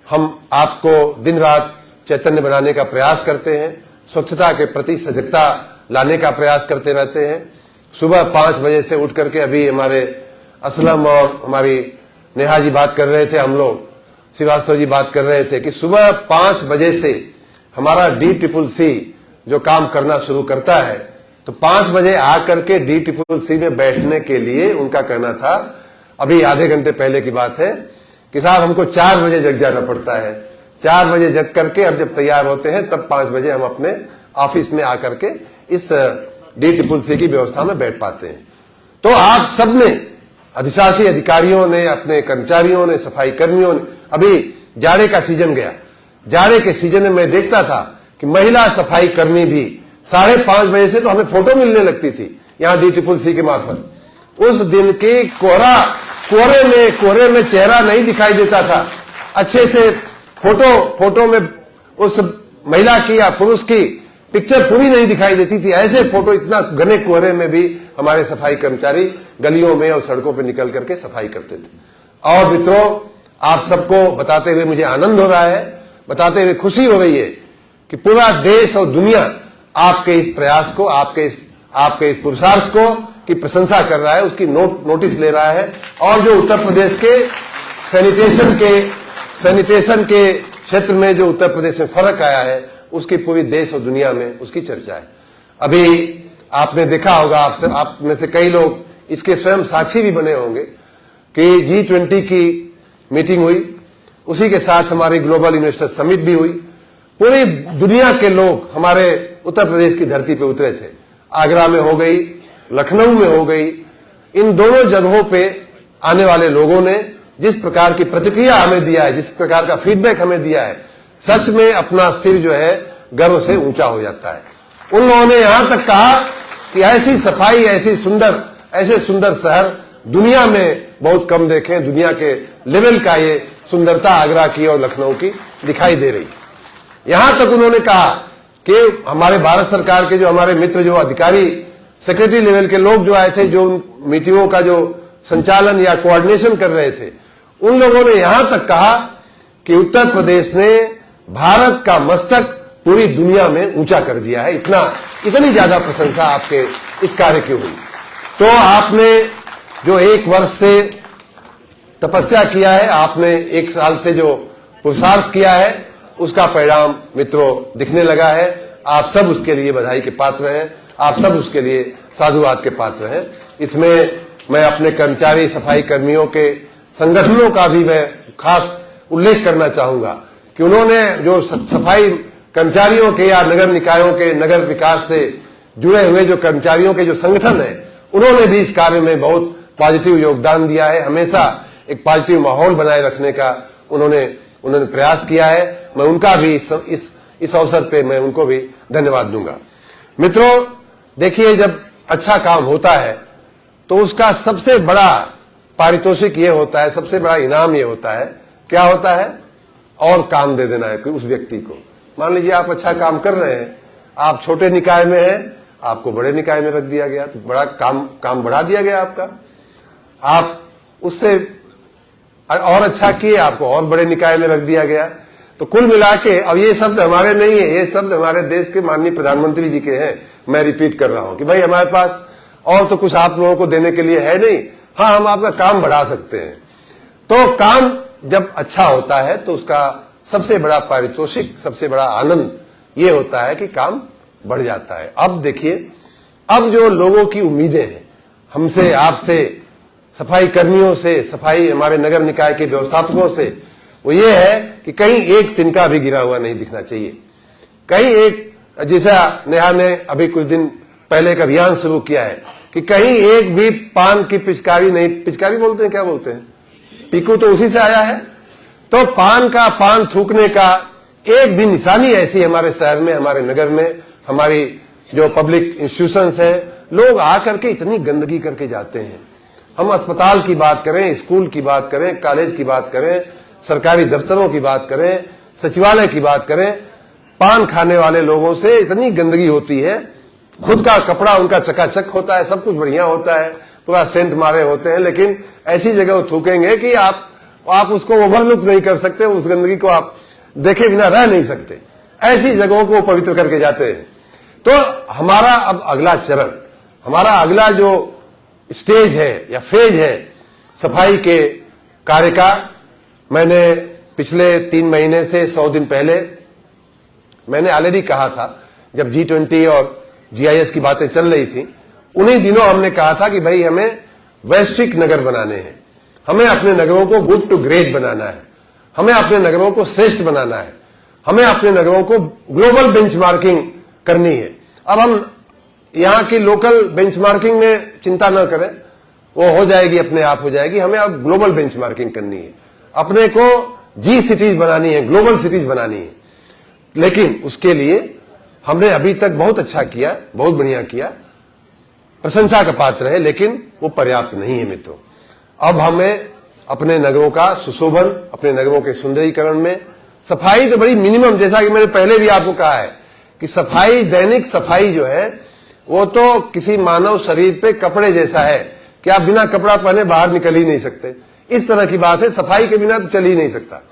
A: हम आपको दिन रात चैतन्य बनाने का प्रयास करते हैं, स्वच्छता के प्रति सजगता लाने का प्रयास करते रहते हैं। सुबह 5 बजे से उठ करके अभी हमारे असलम और हमारी नेहा जी बात कर रहे थे, हम लोग श्रीवास्तव जी बात कर रहे थे कि सुबह 5 बजे से हमारा DCCC जो काम करना शुरू करता है, तो 5 बजे आकर के DCCC में बैठने के लिए उनका कहना था, अभी आधे घंटे पहले की बात है, कि साहब हमको 4 बजे जग जाना पड़ता है। 4 बजे जग करके अब जब तैयार होते हैं तब 5 बजे हम अपने ऑफिस में आकर के इस DCCC की व्यवस्था में बैठ पाते हैं। तो आप सबने, अधिशासी अधिकारियों ने, अपने कर्मचारियों ने, सफाई कर्मियों ने, अभी जाड़े का सीजन गया, जाड़े के सीजन में मैं देखता था कि महिला सफाई कर्मी भी 5:30 बजे से तो हमें फोटो मिलने लगती थी यहाँ DCCC के मार्फत। उस दिन के कोहरे में चेहरा नहीं दिखाई देता था, अच्छे से फोटो में उस महिला की या पुरुष की पिक्चर पूरी नहीं दिखाई देती थी। ऐसे फोटो, इतना घने कोहरे में भी हमारे सफाई कर्मचारी गलियों में और सड़कों पर निकल करके सफाई करते थे। और मित्रों, आप सबको बताते हुए मुझे आनंद हो रहा है, बताते हुए खुशी हो रही है कि पूरा देश और दुनिया आपके इस प्रयास को, आपके इस पुरुषार्थ को की प्रशंसा कर रहा है, उसकी नोटिस ले रहा है। और जो उत्तर प्रदेश के सैनिटेशन के क्षेत्र में जो उत्तर प्रदेश में फर्क आया है, उसकी पूरी देश और दुनिया में उसकी चर्चा है। अभी आपने देखा होगा, आप में से कई लोग इसके स्वयं साक्षी भी बने होंगे कि G20 की मीटिंग हुई, उसी के साथ हमारी ग्लोबल इन्वेस्टर समिट भी हुई। पूरी दुनिया के लोग हमारे उत्तर प्रदेश की धरती पे उतरे थे। आगरा में हो गई, लखनऊ में हो गई, इन दोनों जगहों पे आने वाले लोगों ने जिस प्रकार की प्रतिक्रिया हमें दिया है, जिस प्रकार का फीडबैक हमें दिया है, सच में अपना सिर जो है गर्व से ऊंचा हो जाता है। उन लोगों ने यहां तक कहा कि ऐसी सफाई, ऐसे सुंदर शहर दुनिया में बहुत कम देखे, दुनिया के लेवल का ये सुंदरता आगरा की और लखनऊ की दिखाई दे रही। यहां तक उन्होंने कहा कि हमारे भारत सरकार के जो हमारे मित्र, जो अधिकारी, सेक्रेटरी लेवल के लोग जो आए थे, जो उन मीटिंगों का जो संचालन या कोऑर्डिनेशन कर रहे थे, उन लोगों ने यहां तक कहा कि उत्तर प्रदेश ने भारत का मस्तक पूरी दुनिया में ऊंचा कर दिया है। इतनी ज्यादा प्रशंसा आपके इस कार्य की हुई। तो आपने जो 1 वर्ष से तपस्या किया है, आपने 1 साल से जो पुरुषार्थ किया है, उसका परिणाम मित्रों दिखने लगा है। आप सब उसके लिए बधाई के पात्र हैं, आप सब उसके लिए साधुवाद के पात्र हैं। इसमें मैं अपने कर्मचारी, सफाई कर्मियों के संगठनों का भी मैं खास उल्लेख करना चाहूंगा कि उन्होंने जो सफाई कर्मचारियों के या नगर निकायों के, नगर विकास से जुड़े हुए जो कर्मचारियों के जो संगठन है, उन्होंने भी इस कार्य में बहुत पॉजिटिव योगदान दिया है। हमेशा एक पॉजिटिव माहौल बनाए रखने का उन्होंने प्रयास किया है। मैं उनका भी इस अवसर पे मैं उनको भी धन्यवाद दूंगा। मित्रों, देखिए, जब अच्छा काम होता है तो उसका सबसे बड़ा पारितोषिक ये होता है, सबसे बड़ा इनाम ये होता है, क्या होता है? और काम दे देना है कोई उस व्यक्ति को। मान लीजिए आप अच्छा काम कर रहे हैं, आप छोटे निकाय में हैं, आपको बड़े निकाय में रख दिया गया, तो बड़ा काम बढ़ा दिया गया आपका। आप उससे और अच्छा किए, आपको और बड़े निकाय में रख दिया गया। तो कुल मिला के, अब ये शब्द हमारे नहीं है, ये शब्द हमारे देश के माननीय प्रधानमंत्री जी के हैं। मैं रिपीट कर रहा हूं कि भाई हमारे पास और तो कुछ आप लोगों को देने के लिए है नहीं, हाँ हम आपका काम बढ़ा सकते हैं। तो काम जब अच्छा होता है तो उसका सबसे बड़ा पारितोषिक, सबसे बड़ा आनंद ये होता है कि काम बढ़ जाता है। अब देखिए, अब जो लोगों की उम्मीदें हैं हमसे, आपसे, सफाई कर्मियों से, सफाई हमारे नगर निकाय के व्यवस्थापकों से, वो ये है कि कहीं एक तिनका भी गिरा हुआ नहीं दिखना चाहिए। कहीं एक, जैसा नेहा ने अभी कुछ दिन पहले एक अभियान शुरू किया है कि कहीं एक भी पान की पिचकारी नहीं, पिचकारी बोलते हैं, क्या बोलते हैं, पीकू तो उसी से आया है। तो पान थूकने का एक भी निशानी ऐसी हमारे शहर में, हमारे नगर में, हमारी जो पब्लिक इंस्टीट्यूशंस है, लोग आकर के इतनी गंदगी करके जाते हैं। हम अस्पताल की बात करें, स्कूल की बात करें, कॉलेज की बात करें, सरकारी दफ्तरों की बात करें, सचिवालय की बात करें, पान खाने वाले लोगों से इतनी गंदगी होती है। खुद का कपड़ा उनका चकाचक होता है, सब कुछ बढ़िया होता है, पूरा सेंट मारे होते हैं, लेकिन ऐसी जगह थूकेंगे कि आप उसको ओवरलुक नहीं कर सकते, उस गंदगी को आप देखे बिना रह नहीं सकते। ऐसी जगहों को पवित्र करके जाते हैं। तो हमारा अब अगला चरण, हमारा अगला जो स्टेज है या फेज है सफाई के कार्य का, मैंने पिछले 3 महीने से 100 दिन पहले मैंने ऑलरेडी कहा था, जब G20 और GIS की बातें चल रही थी, उन्हीं दिनों हमने कहा था कि भाई हमें वैश्विक नगर बनाने हैं, हमें अपने नगरों को गुड टू ग्रेट बनाना है, हमें अपने नगरों को श्रेष्ठ बनाना है, हमें अपने नगरों को ग्लोबल बेंचमार्किंग करनी है। अब हम यहाँ की लोकल बेंचमार्किंग में चिंता न करें, वो हो जाएगी, अपने आप हो जाएगी। हमें अब ग्लोबल बेंचमार्किंग करनी है, अपने को G सिटीज बनानी है, ग्लोबल सिटीज बनानी है। लेकिन उसके लिए हमने अभी तक बहुत अच्छा किया, बहुत बढ़िया किया, प्रशंसा का पात्र है, लेकिन वो पर्याप्त नहीं है मित्रों। अब हमें अपने नगरों का सुशोभन, अपने नगरों के सुंदरीकरण में सफाई तो बड़ी मिनिमम, जैसा कि मैंने पहले भी आपको कहा है कि सफाई, दैनिक सफाई जो है वो तो किसी मानव शरीर पे कपड़े जैसा है कि आप बिना कपड़ा पहने बाहर निकल ही नहीं सकते, इस तरह की बात है। सफाई के बिना तो चल ही नहीं सकता।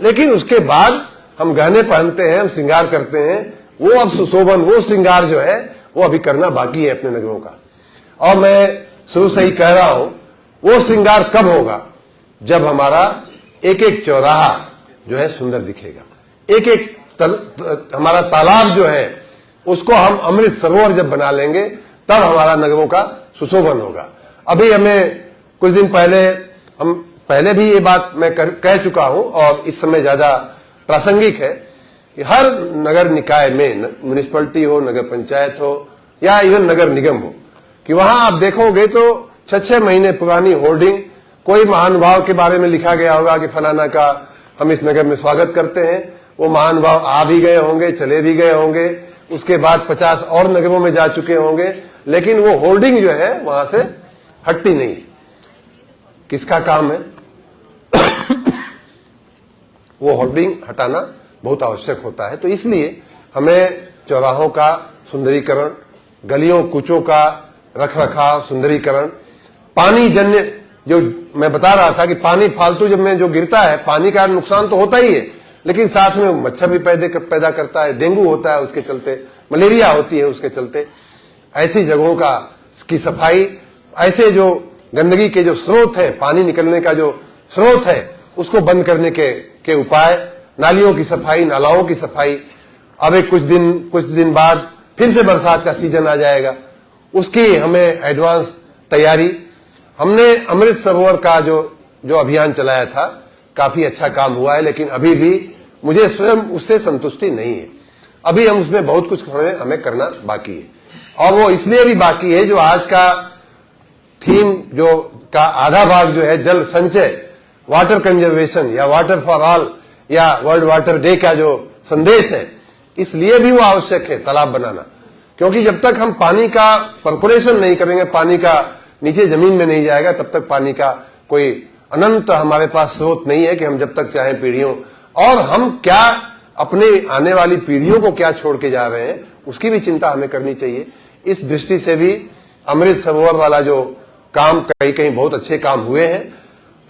A: लेकिन उसके बाद हम गहने पहनते हैं, हम श्रृंगार करते हैं, वो अब सुशोभन, वो श्रृंगार जो है वो अभी करना बाकी है अपने नगरों का। और मैं शुरू से ही कह रहा हूं, वो श्रृंगार कब होगा, जब हमारा एक एक चौराहा जो है सुंदर दिखेगा, एक एक हमारा तालाब जो है उसको हम अमृत सरोवर जब बना लेंगे, तब हमारा नगरों का सुशोभन होगा। अभी हमें कुछ दिन पहले, हम पहले भी ये बात मैं कह चुका हूं और इस समय ज्यादा प्रासंगिक है कि हर नगर निकाय में, म्युनिसिपैलिटी हो, नगर पंचायत हो या इवन नगर निगम हो, कि वहां आप देखोगे तो 6-6 महीने पुरानी होर्डिंग, कोई महानुभाव के बारे में लिखा गया होगा कि फलाना का हम इस नगर में स्वागत करते हैं। वो महानुभाव आ भी गए होंगे, चले भी गए होंगे, उसके बाद 50 और नगरों में जा चुके होंगे, लेकिन वो होर्डिंग जो है वहां से हटती नहीं। किसका काम है? वो होर्डिंग हटाना बहुत आवश्यक होता है। तो इसलिए हमें चौराहों का सुंदरीकरण, गलियों कूचों का रखरखाव, सुंदरीकरण, पानी जन्य, जो मैं बता रहा था कि पानी फालतू जब में जो गिरता है, पानी का नुकसान तो होता ही है, लेकिन साथ में मच्छर भी पैदा करता है, डेंगू होता है उसके चलते, मलेरिया होती है उसके चलते। ऐसी जगहों की सफाई, ऐसे जो गंदगी के जो स्रोत है, पानी निकलने का जो स्रोत है, उसको बंद करने के उपाय, नालियों की सफाई, नालाओं की सफाई। अब एक कुछ दिन बाद फिर से बरसात का सीजन आ जाएगा, उसकी हमें एडवांस तैयारी। हमने अमृत सरोवर का जो अभियान चलाया था, काफी अच्छा काम हुआ है, लेकिन अभी भी मुझे स्वयं उससे संतुष्टि नहीं है। अभी हम उसमें बहुत कुछ हमें करना बाकी है, और वो इसलिए भी बाकी है, जो आज का थीम जो का आधा भाग जो है जल संचय, वाटर कंजर्वेशन या वाटर फॉर ऑल या वर्ल्ड वाटर डे का जो संदेश है, इसलिए भी वो आवश्यक है तालाब बनाना। क्योंकि जब तक हम पानी का परकोलेशन नहीं करेंगे, पानी का नीचे जमीन में नहीं जाएगा, तब तक पानी का कोई अनंत हमारे पास स्रोत नहीं है कि हम जब तक चाहें पीढ़ियों, और हम क्या अपने आने वाली पीढ़ियों को क्या छोड़ के जा रहे हैं, उसकी भी चिंता हमें करनी चाहिए। इस दृष्टि से भी अमृत सरोवर वाला जो काम, कहीं बहुत अच्छे काम हुए हैं,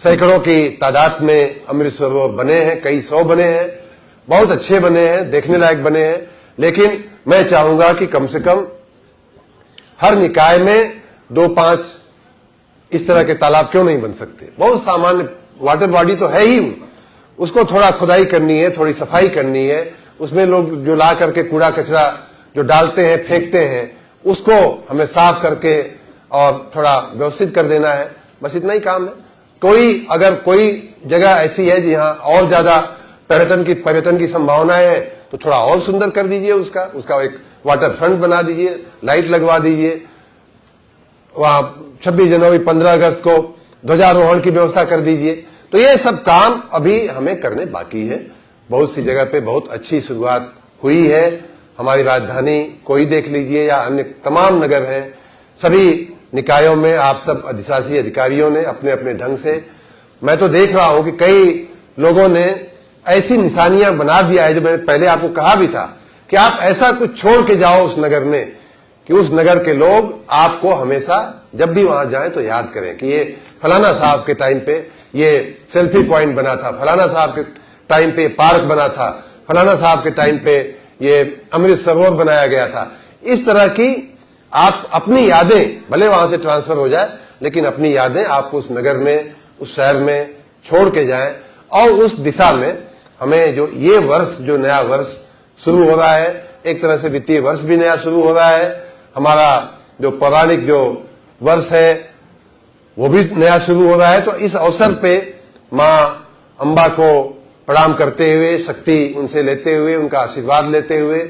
A: सैकड़ों की तादाद में अमृत सरोवर बने हैं, कई 100 बने हैं, बहुत अच्छे बने हैं, देखने लायक बने हैं। लेकिन मैं चाहूंगा कि कम से कम हर निकाय में 2-5 इस तरह के तालाब क्यों नहीं बन सकते। बहुत सामान्य वाटर बॉडी तो है ही, उसको थोड़ा खुदाई करनी है, थोड़ी सफाई करनी है, उसमें लोग जो ला करके कूड़ा कचरा जो डालते हैं, फेंकते हैं, उसको हमें साफ करके और थोड़ा व्यवस्थित कर देना है, बस इतना ही काम है। अगर कोई जगह ऐसी है जहां और ज्यादा पर्यटन की संभावनाएं हैं, तो थोड़ा और सुंदर कर दीजिए, उसका एक वाटर फ्रंट बना दीजिए, लाइट लगवा दीजिए, वहां 26 जनवरी 15 अगस्त को ध्वजारोहण की व्यवस्था कर दीजिए। तो ये सब काम अभी हमें करने बाकी है। बहुत सी जगह पे बहुत अच्छी शुरुआत हुई है। हमारी राजधानी को ही देख लीजिए या अन्य तमाम नगर हैं, सभी निकायों में आप सब अधिशासी अधिकारियों ने अपने अपने ढंग से, मैं तो देख रहा हूं कि कई लोगों ने ऐसी निशानियां बना दिया है जो मैंने पहले आपको कहा भी था कि आप ऐसा कुछ छोड़ के जाओ उस नगर में कि उस नगर के लोग आपको हमेशा जब भी वहां जाएं तो याद करें कि ये फलाना साहब के टाइम पे ये सेल्फी पॉइंट बना था, फलाना साहब के टाइम पे पार्क बना था, फलाना साहब के टाइम पे ये अमृत सरोवर बनाया गया था। इस तरह की आप अपनी यादें, भले वहां से ट्रांसफर हो जाए, लेकिन अपनी यादें आप उस नगर में, उस शहर में छोड़ के जाएं। और उस दिशा में हमें जो ये वर्ष, जो नया वर्ष शुरू हो रहा है, एक तरह से वित्तीय वर्ष भी नया शुरू हो रहा है, हमारा जो पौराणिक जो वर्ष है वो भी नया शुरू हो रहा है। तो इस अवसर पे मां अंबा को प्रणाम करते हुए, शक्ति उनसे लेते हुए, उनका आशीर्वाद लेते हुए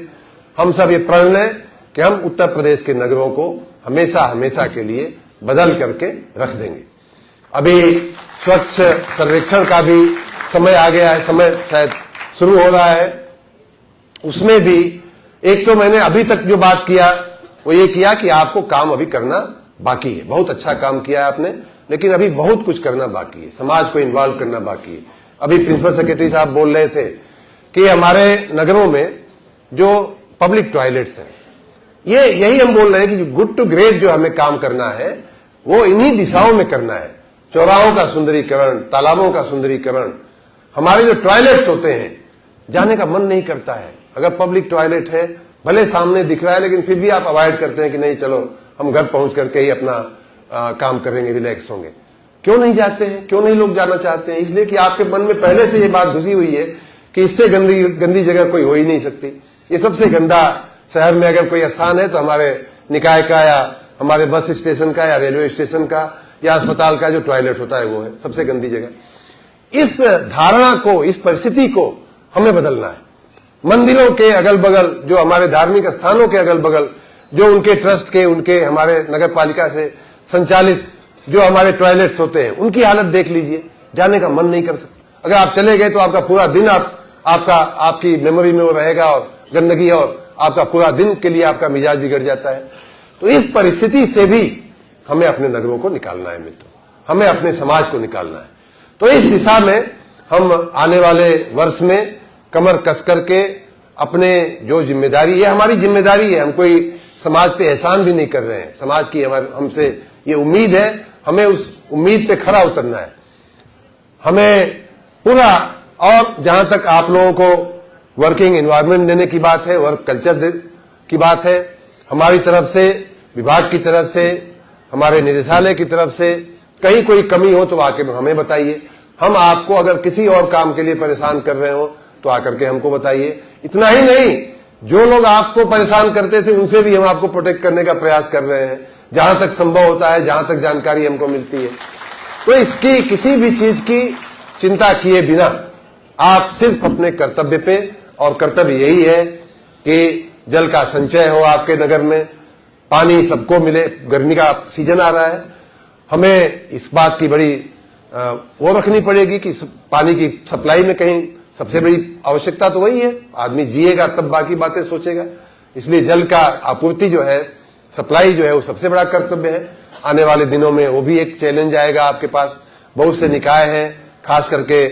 A: हम सब ये प्रण लें कि हम उत्तर प्रदेश के नगरों को हमेशा हमेशा के लिए बदल करके रख देंगे। अभी स्वच्छ सर्वेक्षण का भी समय आ गया है, समय शायद शुरू हो रहा है। उसमें भी एक तो मैंने अभी तक जो बात किया वो ये किया कि आपको काम अभी करना बाकी है। बहुत अच्छा काम किया है आपने, लेकिन अभी बहुत कुछ करना बाकी है, समाज को इन्वॉल्व करना बाकी है। अभी प्रिंसिपल सेक्रेटरी साहब बोल रहे थे कि हमारे नगरों में जो पब्लिक टॉयलेट्स हैं, ये यही हम बोल रहे हैं कि गुड टू ग्रेट जो हमें काम करना है वो इन्हीं दिशाओं में करना है। चौराहों का सुंदरीकरण, तालाबों का सुंदरीकरण। हमारे जो टॉयलेट्स होते हैं, जाने का मन नहीं करता है। अगर पब्लिक टॉयलेट है, भले सामने दिख रहा है, लेकिन फिर भी आप अवॉइड करते हैं कि नहीं, चलो हम घर पहुंच करके ही अपना काम करेंगे, रिलैक्स होंगे। क्यों नहीं जाते हैं? क्यों नहीं लोग जाना चाहते हैं? इसलिए कि आपके मन में पहले से ये बात घुसी हुई है कि इससे गंदी जगह कोई हो ही नहीं सकती। ये सबसे गंदा, शहर में अगर कोई स्थान है तो हमारे निकाय का या हमारे बस स्टेशन का या रेलवे स्टेशन का या अस्पताल का जो टॉयलेट होता है वो है सबसे गंदी जगह। इस धारणा को, इस परिस्थिति को हमें बदलना है। मंदिरों के अगल बगल, जो हमारे धार्मिक स्थानों के अगल बगल, जो उनके ट्रस्ट के, उनके हमारे नगर पालिका से संचालित जो हमारे टॉयलेट्स होते हैं, उनकी हालत देख लीजिए। जाने का मन नहीं कर सकता। अगर आप चले गए तो आपका पूरा दिन आपकी मेमोरी में वो रहेगा और गंदगी, और आपका पूरा दिन के लिए आपका मिजाज बिगड़ जाता है। तो इस परिस्थिति से भी हमें अपने नगरों को निकालना है मित्रों, हमें अपने समाज को निकालना है। तो इस दिशा में हम आने वाले वर्ष में कमर कस करके अपने जो जिम्मेदारी है, हमारी जिम्मेदारी है, हम कोई समाज पे एहसान भी नहीं कर रहे हैं। समाज की हमसे ये उम्मीद है, हमें उस उम्मीद पे खरा उतरना है। हमें पूरा, और जहां तक आप लोगों को वर्किंग एनवायरनमेंट देने की बात है, वर्क कल्चर की बात है, हमारी तरफ से, विभाग की तरफ से, हमारे निदेशालय की तरफ से कहीं कोई कमी हो तो आके हमें बताइए। हम आपको अगर किसी और काम के लिए परेशान कर रहे हो तो आकर के हमको बताइए। इतना ही नहीं, जो लोग आपको परेशान करते थे उनसे भी हम आपको प्रोटेक्ट करने का प्रयास कर रहे हैं, जहां तक संभव होता है, जहां तक जानकारी हमको मिलती है। तो इसकी किसी भी चीज की चिंता किए बिना आप सिर्फ अपने कर्तव्य पे, और कर्तव्य यही है कि जल का संचय हो आपके नगर में, पानी सबको मिले। गर्मी का सीजन आ रहा है, हमें इस बात की बड़ी वो रखनी पड़ेगी कि पानी की सप्लाई में कहीं सबसे बड़ी आवश्यकता तो वही है। आदमी जिएगा तब बाकी बातें सोचेगा। इसलिए जल का आपूर्ति जो है, सप्लाई जो है, वो सबसे बड़ा कर्तव्य है। आने वाले दिनों में वो भी एक चैलेंज आएगा आपके पास। बहुत से निकाय हैं, खास करके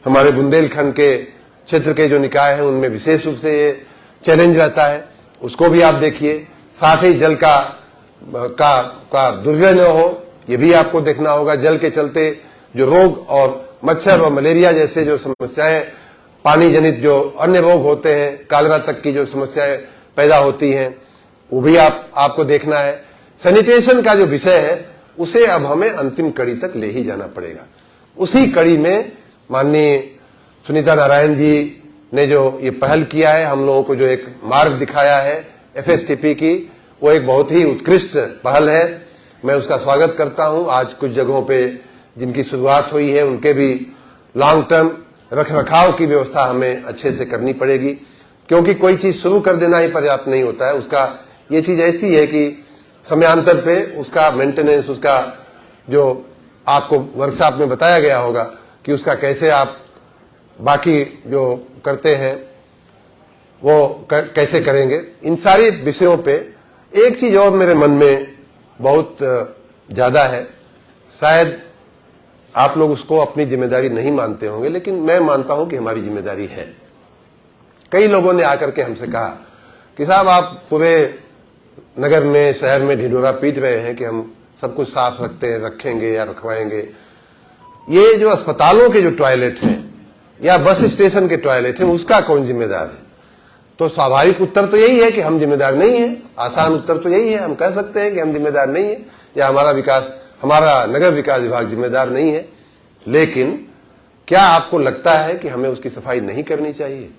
A: हमारे बुंदेलखंड के क्षेत्र के जो निकाय हैं उनमें विशेष रूप से ये चैलेंज रहता है, उसको भी आप देखिए। साथ ही जल का दुर्व्यय न हो, ये भी आपको देखना होगा। जल के चलते जो रोग और मच्छर और मलेरिया जैसे जो समस्याएं, पानी जनित जो अन्य रोग होते हैं, कालरा तक की जो समस्याएं पैदा होती हैं, वो भी आपको देखना है। सैनिटेशन का जो विषय है उसे अब हमें अंतिम कड़ी तक ले ही जाना पड़ेगा। उसी कड़ी में माननीय सुनीता नारायण जी ने जो ये पहल किया है, हम लोगों को जो एक मार्ग दिखाया है एफएसटीपी की, वो एक बहुत ही उत्कृष्ट पहल है। मैं उसका स्वागत करता हूं। आज कुछ जगहों पे जिनकी शुरुआत हुई है उनके भी लॉन्ग टर्म रख रखाव की व्यवस्था हमें अच्छे से करनी पड़ेगी, क्योंकि कोई चीज शुरू कर देना ही पर्याप्त नहीं होता है। उसका ये चीज ऐसी है कि समयांतर पे उसका मेंटेनेंस, उसका जो आपको वर्कशॉप में बताया गया होगा कि उसका कैसे आप बाकी जो करते हैं वो कैसे करेंगे। इन सारे विषयों पे एक चीज और मेरे मन में बहुत ज्यादा है, शायद आप लोग उसको अपनी जिम्मेदारी नहीं मानते होंगे, लेकिन मैं मानता हूं कि हमारी जिम्मेदारी है। कई लोगों ने आकर के हमसे कहा कि साहब आप पूरे नगर में, शहर में ढिढोरा पीट रहे हैं कि हम सब कुछ साफ रखेंगे या रखवाएंगे। ये जो अस्पतालों के जो टॉयलेट हैं या बस स्टेशन के टॉयलेट हैं, उसका कौन जिम्मेदार है? तो स्वाभाविक उत्तर तो यही है कि हम जिम्मेदार नहीं है। आसान उत्तर तो यही है, हम कह सकते हैं कि हम जिम्मेदार नहीं है या हमारा नगर विकास विभाग जिम्मेदार नहीं है। लेकिन क्या आपको लगता है कि हमें उसकी सफाई नहीं करनी चाहिए?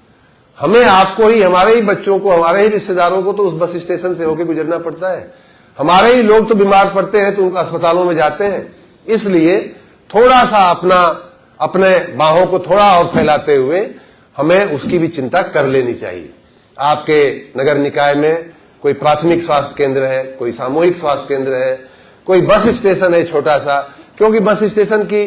A: हमें, आपको ही, हमारे ही बच्चों को, हमारे ही रिश्तेदारों को तो उस बस स्टेशन से होकर गुजरना पड़ता है। हमारे ही लोग तो बीमार पड़ते हैं तो उनको अस्पतालों में जाते हैं। इसलिए थोड़ा सा अपने बाहों को थोड़ा और फैलाते हुए हमें उसकी भी चिंता कर लेनी चाहिए। आपके नगर निकाय में कोई प्राथमिक स्वास्थ्य केंद्र है, कोई सामूहिक स्वास्थ्य केंद्र है, कोई बस स्टेशन है छोटा सा, क्योंकि बस स्टेशन की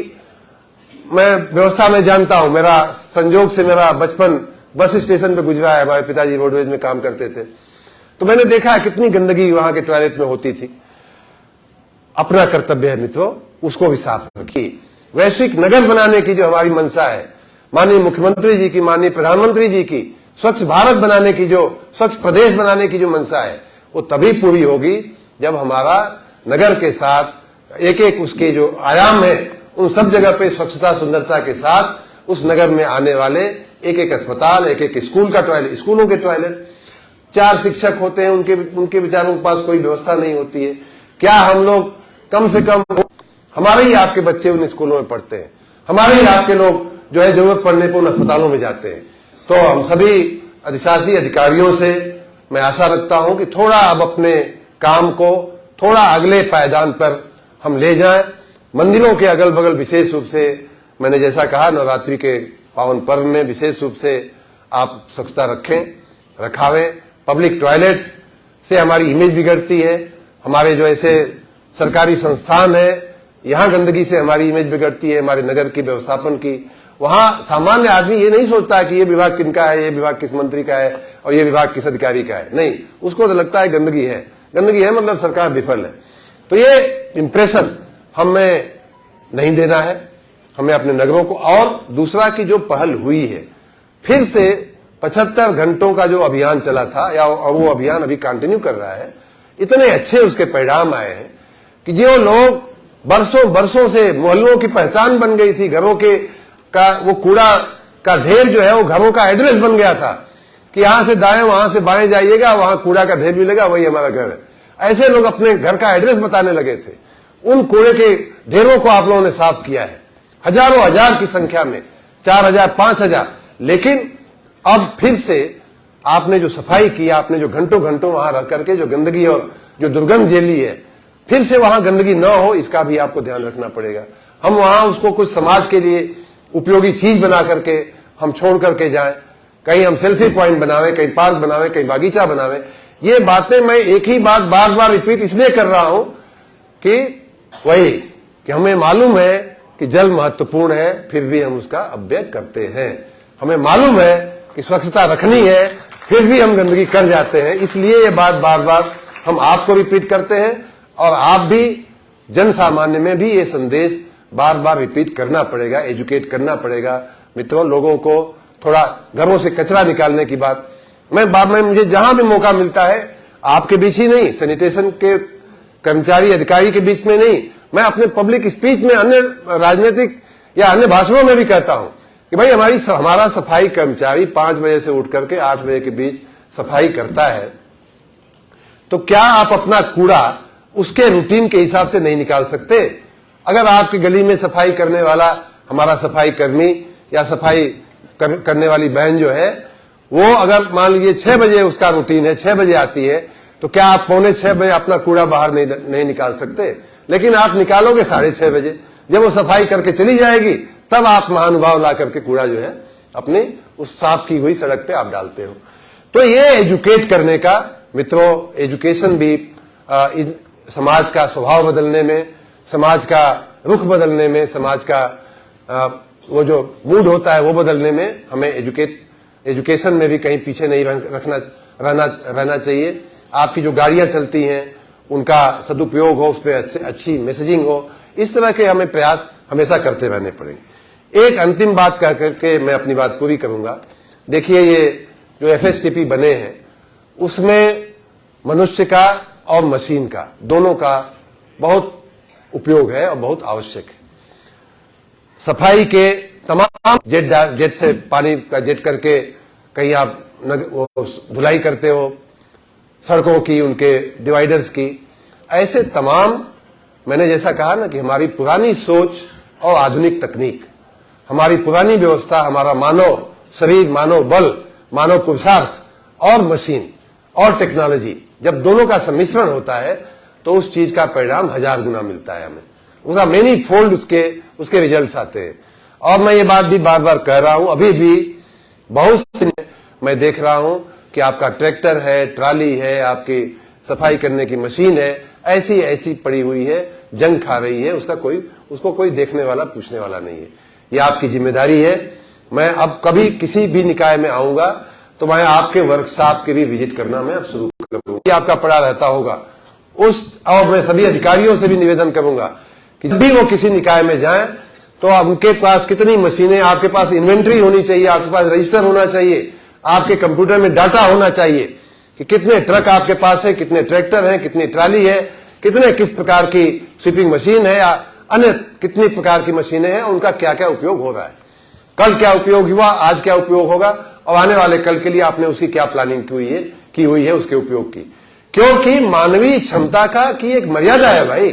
A: मैं व्यवस्था में जानता हूं। मेरा संयोग से मेरा बचपन बस स्टेशन पे गुजरा है। हमारे पिताजी रोडवेज में काम करते थे, तो मैंने देखा कितनी गंदगी वहां के टॉयलेट में होती थी। अपना कर्तव्य है मित्रों, उसको भी साफ रखिए। वैश्विक नगर बनाने की जो हमारी मंशा है, माननीय मुख्यमंत्री जी की, माननीय प्रधानमंत्री जी की, स्वच्छ भारत बनाने की, जो स्वच्छ प्रदेश बनाने की जो मंशा है, वो तभी पूरी होगी जब हमारा नगर के साथ एक एक उसके जो आयाम है, उन सब जगह पे स्वच्छता सुंदरता के साथ उस नगर में आने वाले एक एक अस्पताल, एक एक स्कूल का टॉयलेट, स्कूलों के टॉयलेट, 4 शिक्षक होते हैं, उनके बेचारों के पास कोई व्यवस्था नहीं होती है। क्या हम लोग कम से कम, हमारे ही आपके बच्चे उन स्कूलों में पढ़ते हैं, हमारे ही आपके लोग जो है जरूरत पड़ने पर उन अस्पतालों में जाते हैं। तो हम सभी अधिशासी अधिकारियों से मैं आशा रखता हूं कि थोड़ा अब अपने काम को थोड़ा अगले पायदान पर हम ले जाएं। मंदिरों के अगल बगल विशेष रूप से, मैंने जैसा कहा, नवरात्रि के पावन पर्व में विशेष रूप से आप स्वच्छता रखावें। पब्लिक टॉयलेट्स से हमारी इमेज बिगड़ती है। हमारे जो ऐसे सरकारी संस्थान है, यहां गंदगी से हमारी इमेज बिगड़ती है, हमारे नगर की व्यवस्थापन की। वहां सामान्य आदमी ये नहीं सोचता है कि ये विभाग किनका है, ये विभाग किस मंत्री का है और ये विभाग किस अधिकारी का है। नहीं, उसको तो लगता है गंदगी है मतलब सरकार विफल है। तो ये इंप्रेशन हमें नहीं देना है, हमें अपने नगरों को। और दूसरा की जो पहल हुई है, फिर से 75 घंटों का जो अभियान चला था, या वो अभियान अभी कंटिन्यू कर रहा है, इतने अच्छे उसके परिणाम आए हैं कि जो लोग बरसों से मोहल्लों की पहचान बन गई थी, घरों के का वो कूड़ा का ढेर जो है वो घरों का एड्रेस बन गया था कि यहां से दाएं, वहां से बाएं जाइएगा, वहां कूड़ा का ढेर मिलेगा, वही हमारा घर है। ऐसे लोग अपने घर का एड्रेस बताने लगे थे। उन कूड़े के ढेरों को आप लोगों ने साफ किया है, हजारों हजार की संख्या में, 4000 5000। लेकिन अब फिर से आपने जो सफाई की, आपने जो घंटों वहां रह करके जो गंदगी और जो दुर्गंध झेली है, फिर से वहां गंदगी न हो, इसका भी आपको ध्यान रखना पड़ेगा। हम वहां उसको कुछ समाज के लिए उपयोगी चीज बना करके हम छोड़ करके जाएं, कहीं हम सेल्फी पॉइंट बनावे, कहीं पार्क बनावे, कहीं बागीचा बनावे। ये बातें मैं एक ही बात बार रिपीट इसलिए कर रहा हूं कि वही कि हमें मालूम है कि जल महत्वपूर्ण है, फिर भी हम उसका अपव्यय करते हैं। हमें मालूम है कि स्वच्छता रखनी है, फिर भी हम गंदगी कर जाते हैं। इसलिए ये बात बार हम आपको रिपीट करते हैं और आप भी, जन सामान्य में भी ये संदेश बार रिपीट करना पड़ेगा, एजुकेट करना पड़ेगा। मित्रों, लोगों को थोड़ा घरों से कचरा निकालने की बात मैं मुझे जहां भी मौका मिलता है, आपके बीच ही नहीं, सैनिटेशन के कर्मचारी अधिकारी के बीच में नहीं, मैं अपने पब्लिक स्पीच में, अन्य राजनीतिक या अन्य भाषणों में भी कहता हूं कि भाई हमारा सफाई कर्मचारी 5 बजे से उठ करके 8 बजे के बीच सफाई करता है, तो क्या आप अपना कूड़ा उसके रूटीन के हिसाब से नहीं निकाल सकते? अगर आपकी गली में सफाई करने वाला हमारा सफाई कर्मी या सफाई करने वाली बहन जो है, वो अगर मान लीजिए 6 बजे उसका रूटीन है, 6 बजे आती है, तो क्या आप 5:45 बजे अपना कूड़ा बाहर नहीं निकाल सकते? लेकिन आप निकालोगे 6:30 बजे, जब वो सफाई करके चली जाएगी, तब आप महानुभाव ला करके कूड़ा जो है अपने उस साफ की हुई सड़क पे आप डालते हो। तो ये एजुकेट करने का, मित्रों, एजुकेशन भी समाज का स्वभाव बदलने में, समाज का रुख बदलने में, समाज का वो जो मूड होता है वो बदलने में हमें एजुकेशन में भी कहीं पीछे नहीं रहना चाहिए। आपकी जो गाड़ियां चलती हैं उनका सदुपयोग हो, उस पर अच्छी मैसेजिंग हो, इस तरह के हमें प्रयास हमेशा करते रहने पड़ेंगे। एक अंतिम बात कह करके मैं अपनी बात पूरी करूंगा। देखिए, ये जो FSTP बने हैं उसमें मनुष्य का और मशीन का दोनों का बहुत उपयोग है और बहुत आवश्यक है। सफाई के तमाम जेट से पानी का जेट करके कहीं आप धुलाई करते हो सड़कों की, उनके डिवाइडर्स की, ऐसे तमाम, मैंने जैसा कहा ना कि हमारी पुरानी सोच और आधुनिक तकनीक, हमारी पुरानी व्यवस्था, हमारा मानव शरीर, मानव बल, मानव पुरुषार्थ और मशीन और टेक्नोलॉजी, जब दोनों का सम्मिश्रण होता है तो उस चीज का परिणाम 1000 गुना मिलता है हमें, उसका मेनी फोल्ड उसके रिजल्ट्स आते हैं। और मैं ये बात भी बार बार कह रहा हूं, अभी भी बहुत से मैं देख रहा हूं कि आपका ट्रैक्टर है, ट्राली है, आपकी सफाई करने की मशीन है, ऐसी पड़ी हुई है, जंग खा रही है, उसको कोई देखने वाला, पूछने वाला नहीं है। ये आपकी जिम्मेदारी है। मैं अब कभी किसी भी निकाय में आऊंगा तो मैं आपके वर्कशॉप के भी विजिट करना मैं अब शुरू करूंगा। आपका पड़ा रहता होगा और मैं सभी अधिकारियों से भी निवेदन करूंगा कि जब भी वो किसी निकाय में जाएं तो उनके पास कितनी मशीनें, आपके पास इन्वेंट्री होनी चाहिए, आपके पास रजिस्टर होना चाहिए, आपके कंप्यूटर में डाटा होना चाहिए कि कितने ट्रक आपके पास है, कितने ट्रैक्टर हैं, कितनी ट्राली है, किस प्रकार की स्वीपिंग मशीन है या अन्य कितनी प्रकार की मशीनें हैं, उनका क्या क्या उपयोग हो रहा है, कल क्या उपयोग हुआ, आज क्या उपयोग होगा और आने वाले कल के लिए आपने उसकी क्या प्लानिंग की हुई है उसके उपयोग की। क्योंकि मानवीय क्षमता की एक मर्यादा है भाई।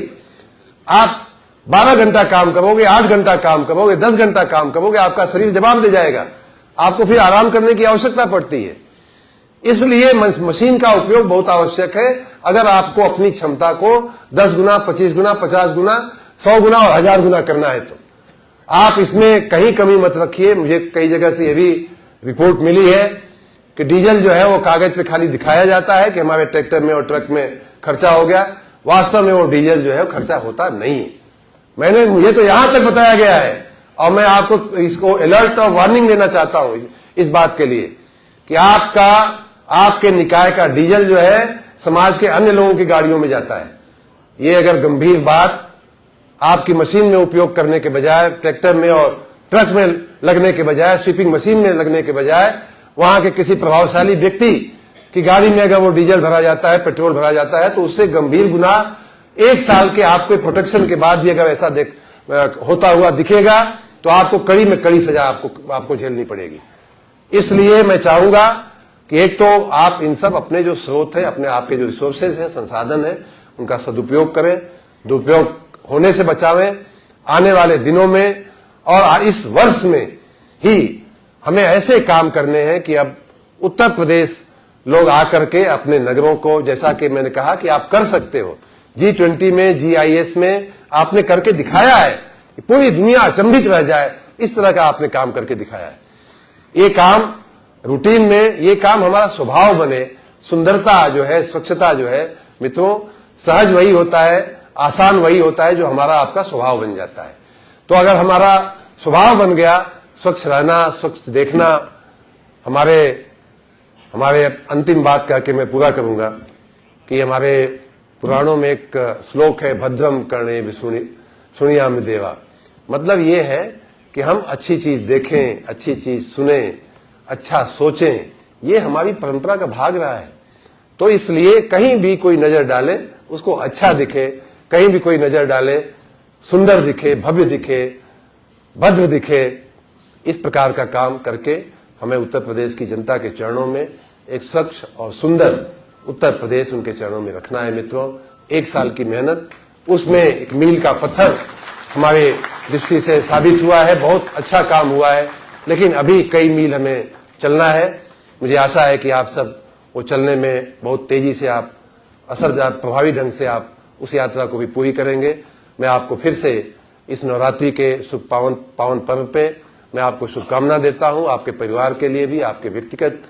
A: आप 12 घंटा काम करोगे, 8 घंटा काम करोगे, 10 घंटा काम करोगे, आपका शरीर जवाब दे जाएगा, आपको फिर आराम करने की आवश्यकता पड़ती है। इसलिए मशीन का उपयोग बहुत आवश्यक है। अगर आपको अपनी क्षमता को 10 गुना, 25 गुना, 50 गुना, 100 गुना और 1000 गुना करना है तो आप इसमें कहीं कमी मत रखिए। मुझे कई जगह से यह भी रिपोर्ट मिली है कि डीजल जो है वो कागज पे खाली दिखाया जाता है कि हमारे ट्रैक्टर में और ट्रक में खर्चा हो गया, वास्तव में वो डीजल जो है वो खर्चा होता नहीं है। मुझे तो यहां तक बताया गया है और मैं आपको इसको अलर्ट और वार्निंग देना चाहता हूं इस बात के लिए कि आपके निकाय का डीजल जो है समाज के अन्य लोगों की गाड़ियों में जाता है। ये अगर गंभीर बात आपकी मशीन में उपयोग करने के बजाय, ट्रैक्टर में और ट्रक में लगने के बजाय, स्वीपिंग मशीन में लगने के बजाय वहां के किसी प्रभावशाली व्यक्ति की गाड़ी में अगर वो डीजल भरा जाता है, पेट्रोल भरा जाता है, तो उससे गंभीर गुना 1 साल के आपके प्रोटेक्शन के बाद भी अगर ऐसा होता हुआ दिखेगा तो आपको कड़ी में कड़ी सजा आपको झेलनी पड़ेगी। इसलिए मैं चाहूंगा कि एक तो आप इन सब अपने जो स्रोत है, अपने आपके जो रिसोर्सेज है, संसाधन है, उनका सदुपयोग करें, दुरुपयोग होने से बचावें। आने वाले दिनों में और इस वर्ष में ही हमें ऐसे काम करने हैं कि अब उत्तर प्रदेश लोग आकर के अपने नगरों को, जैसा कि मैंने कहा कि आप कर सकते हो, G20 में, GIS में आपने करके दिखाया है, पूरी दुनिया अचंभित रह जाए, इस तरह का आपने काम करके दिखाया है। ये काम रूटीन में, ये काम हमारा स्वभाव बने। सुंदरता जो है, स्वच्छता जो है मित्रों, सहज वही होता है, आसान वही होता है जो हमारा आपका स्वभाव बन जाता है। तो अगर हमारा स्वभाव बन गया स्वच्छ रहना, स्वच्छ देखना, हमारे अंतिम बात कह के मैं पूरा करूंगा कि हमारे पुराणों में एक श्लोक है, भद्रम कर्णे सुनियाम देवा। मतलब ये है कि हम अच्छी चीज देखें, अच्छी चीज सुने, अच्छा सोचें, ये हमारी परंपरा का भाग रहा है। तो इसलिए कहीं भी कोई नजर डाले उसको अच्छा दिखे, कहीं भी कोई नजर डाले सुंदर दिखे, भव्य दिखे, भद्र दिखे, इस प्रकार का काम करके हमें उत्तर प्रदेश की जनता के चरणों में एक स्वच्छ और सुंदर उत्तर प्रदेश उनके चरणों में रखना है। मित्रों, 1 साल की मेहनत, उसमें एक मील का पत्थर हमारे दृष्टि से साबित हुआ है, बहुत अच्छा काम हुआ है, लेकिन अभी कई मील हमें चलना है। मुझे आशा है कि आप सब वो चलने में बहुत तेजी से आप असरदार, प्रभावी ढंग से आप उस यात्रा को भी पूरी करेंगे। मैं आपको फिर से इस नवरात्रि के शुभ पावन पर्व पे मैं आपको शुभकामना देता हूं, आपके परिवार के लिए भी, आपके व्यक्तिगत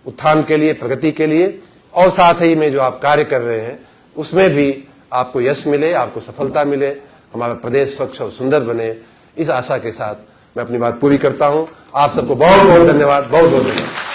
A: उत्थान के लिए, प्रगति के लिए, और साथ ही में जो आप कार्य कर रहे हैं उसमें भी आपको यश मिले, आपको सफलता मिले, हमारा प्रदेश स्वच्छ और सुंदर बने, इस आशा के साथ मैं अपनी बात पूरी करता हूं। आप सबको बहुत बहुत धन्यवाद, बहुत बहुत धन्यवाद।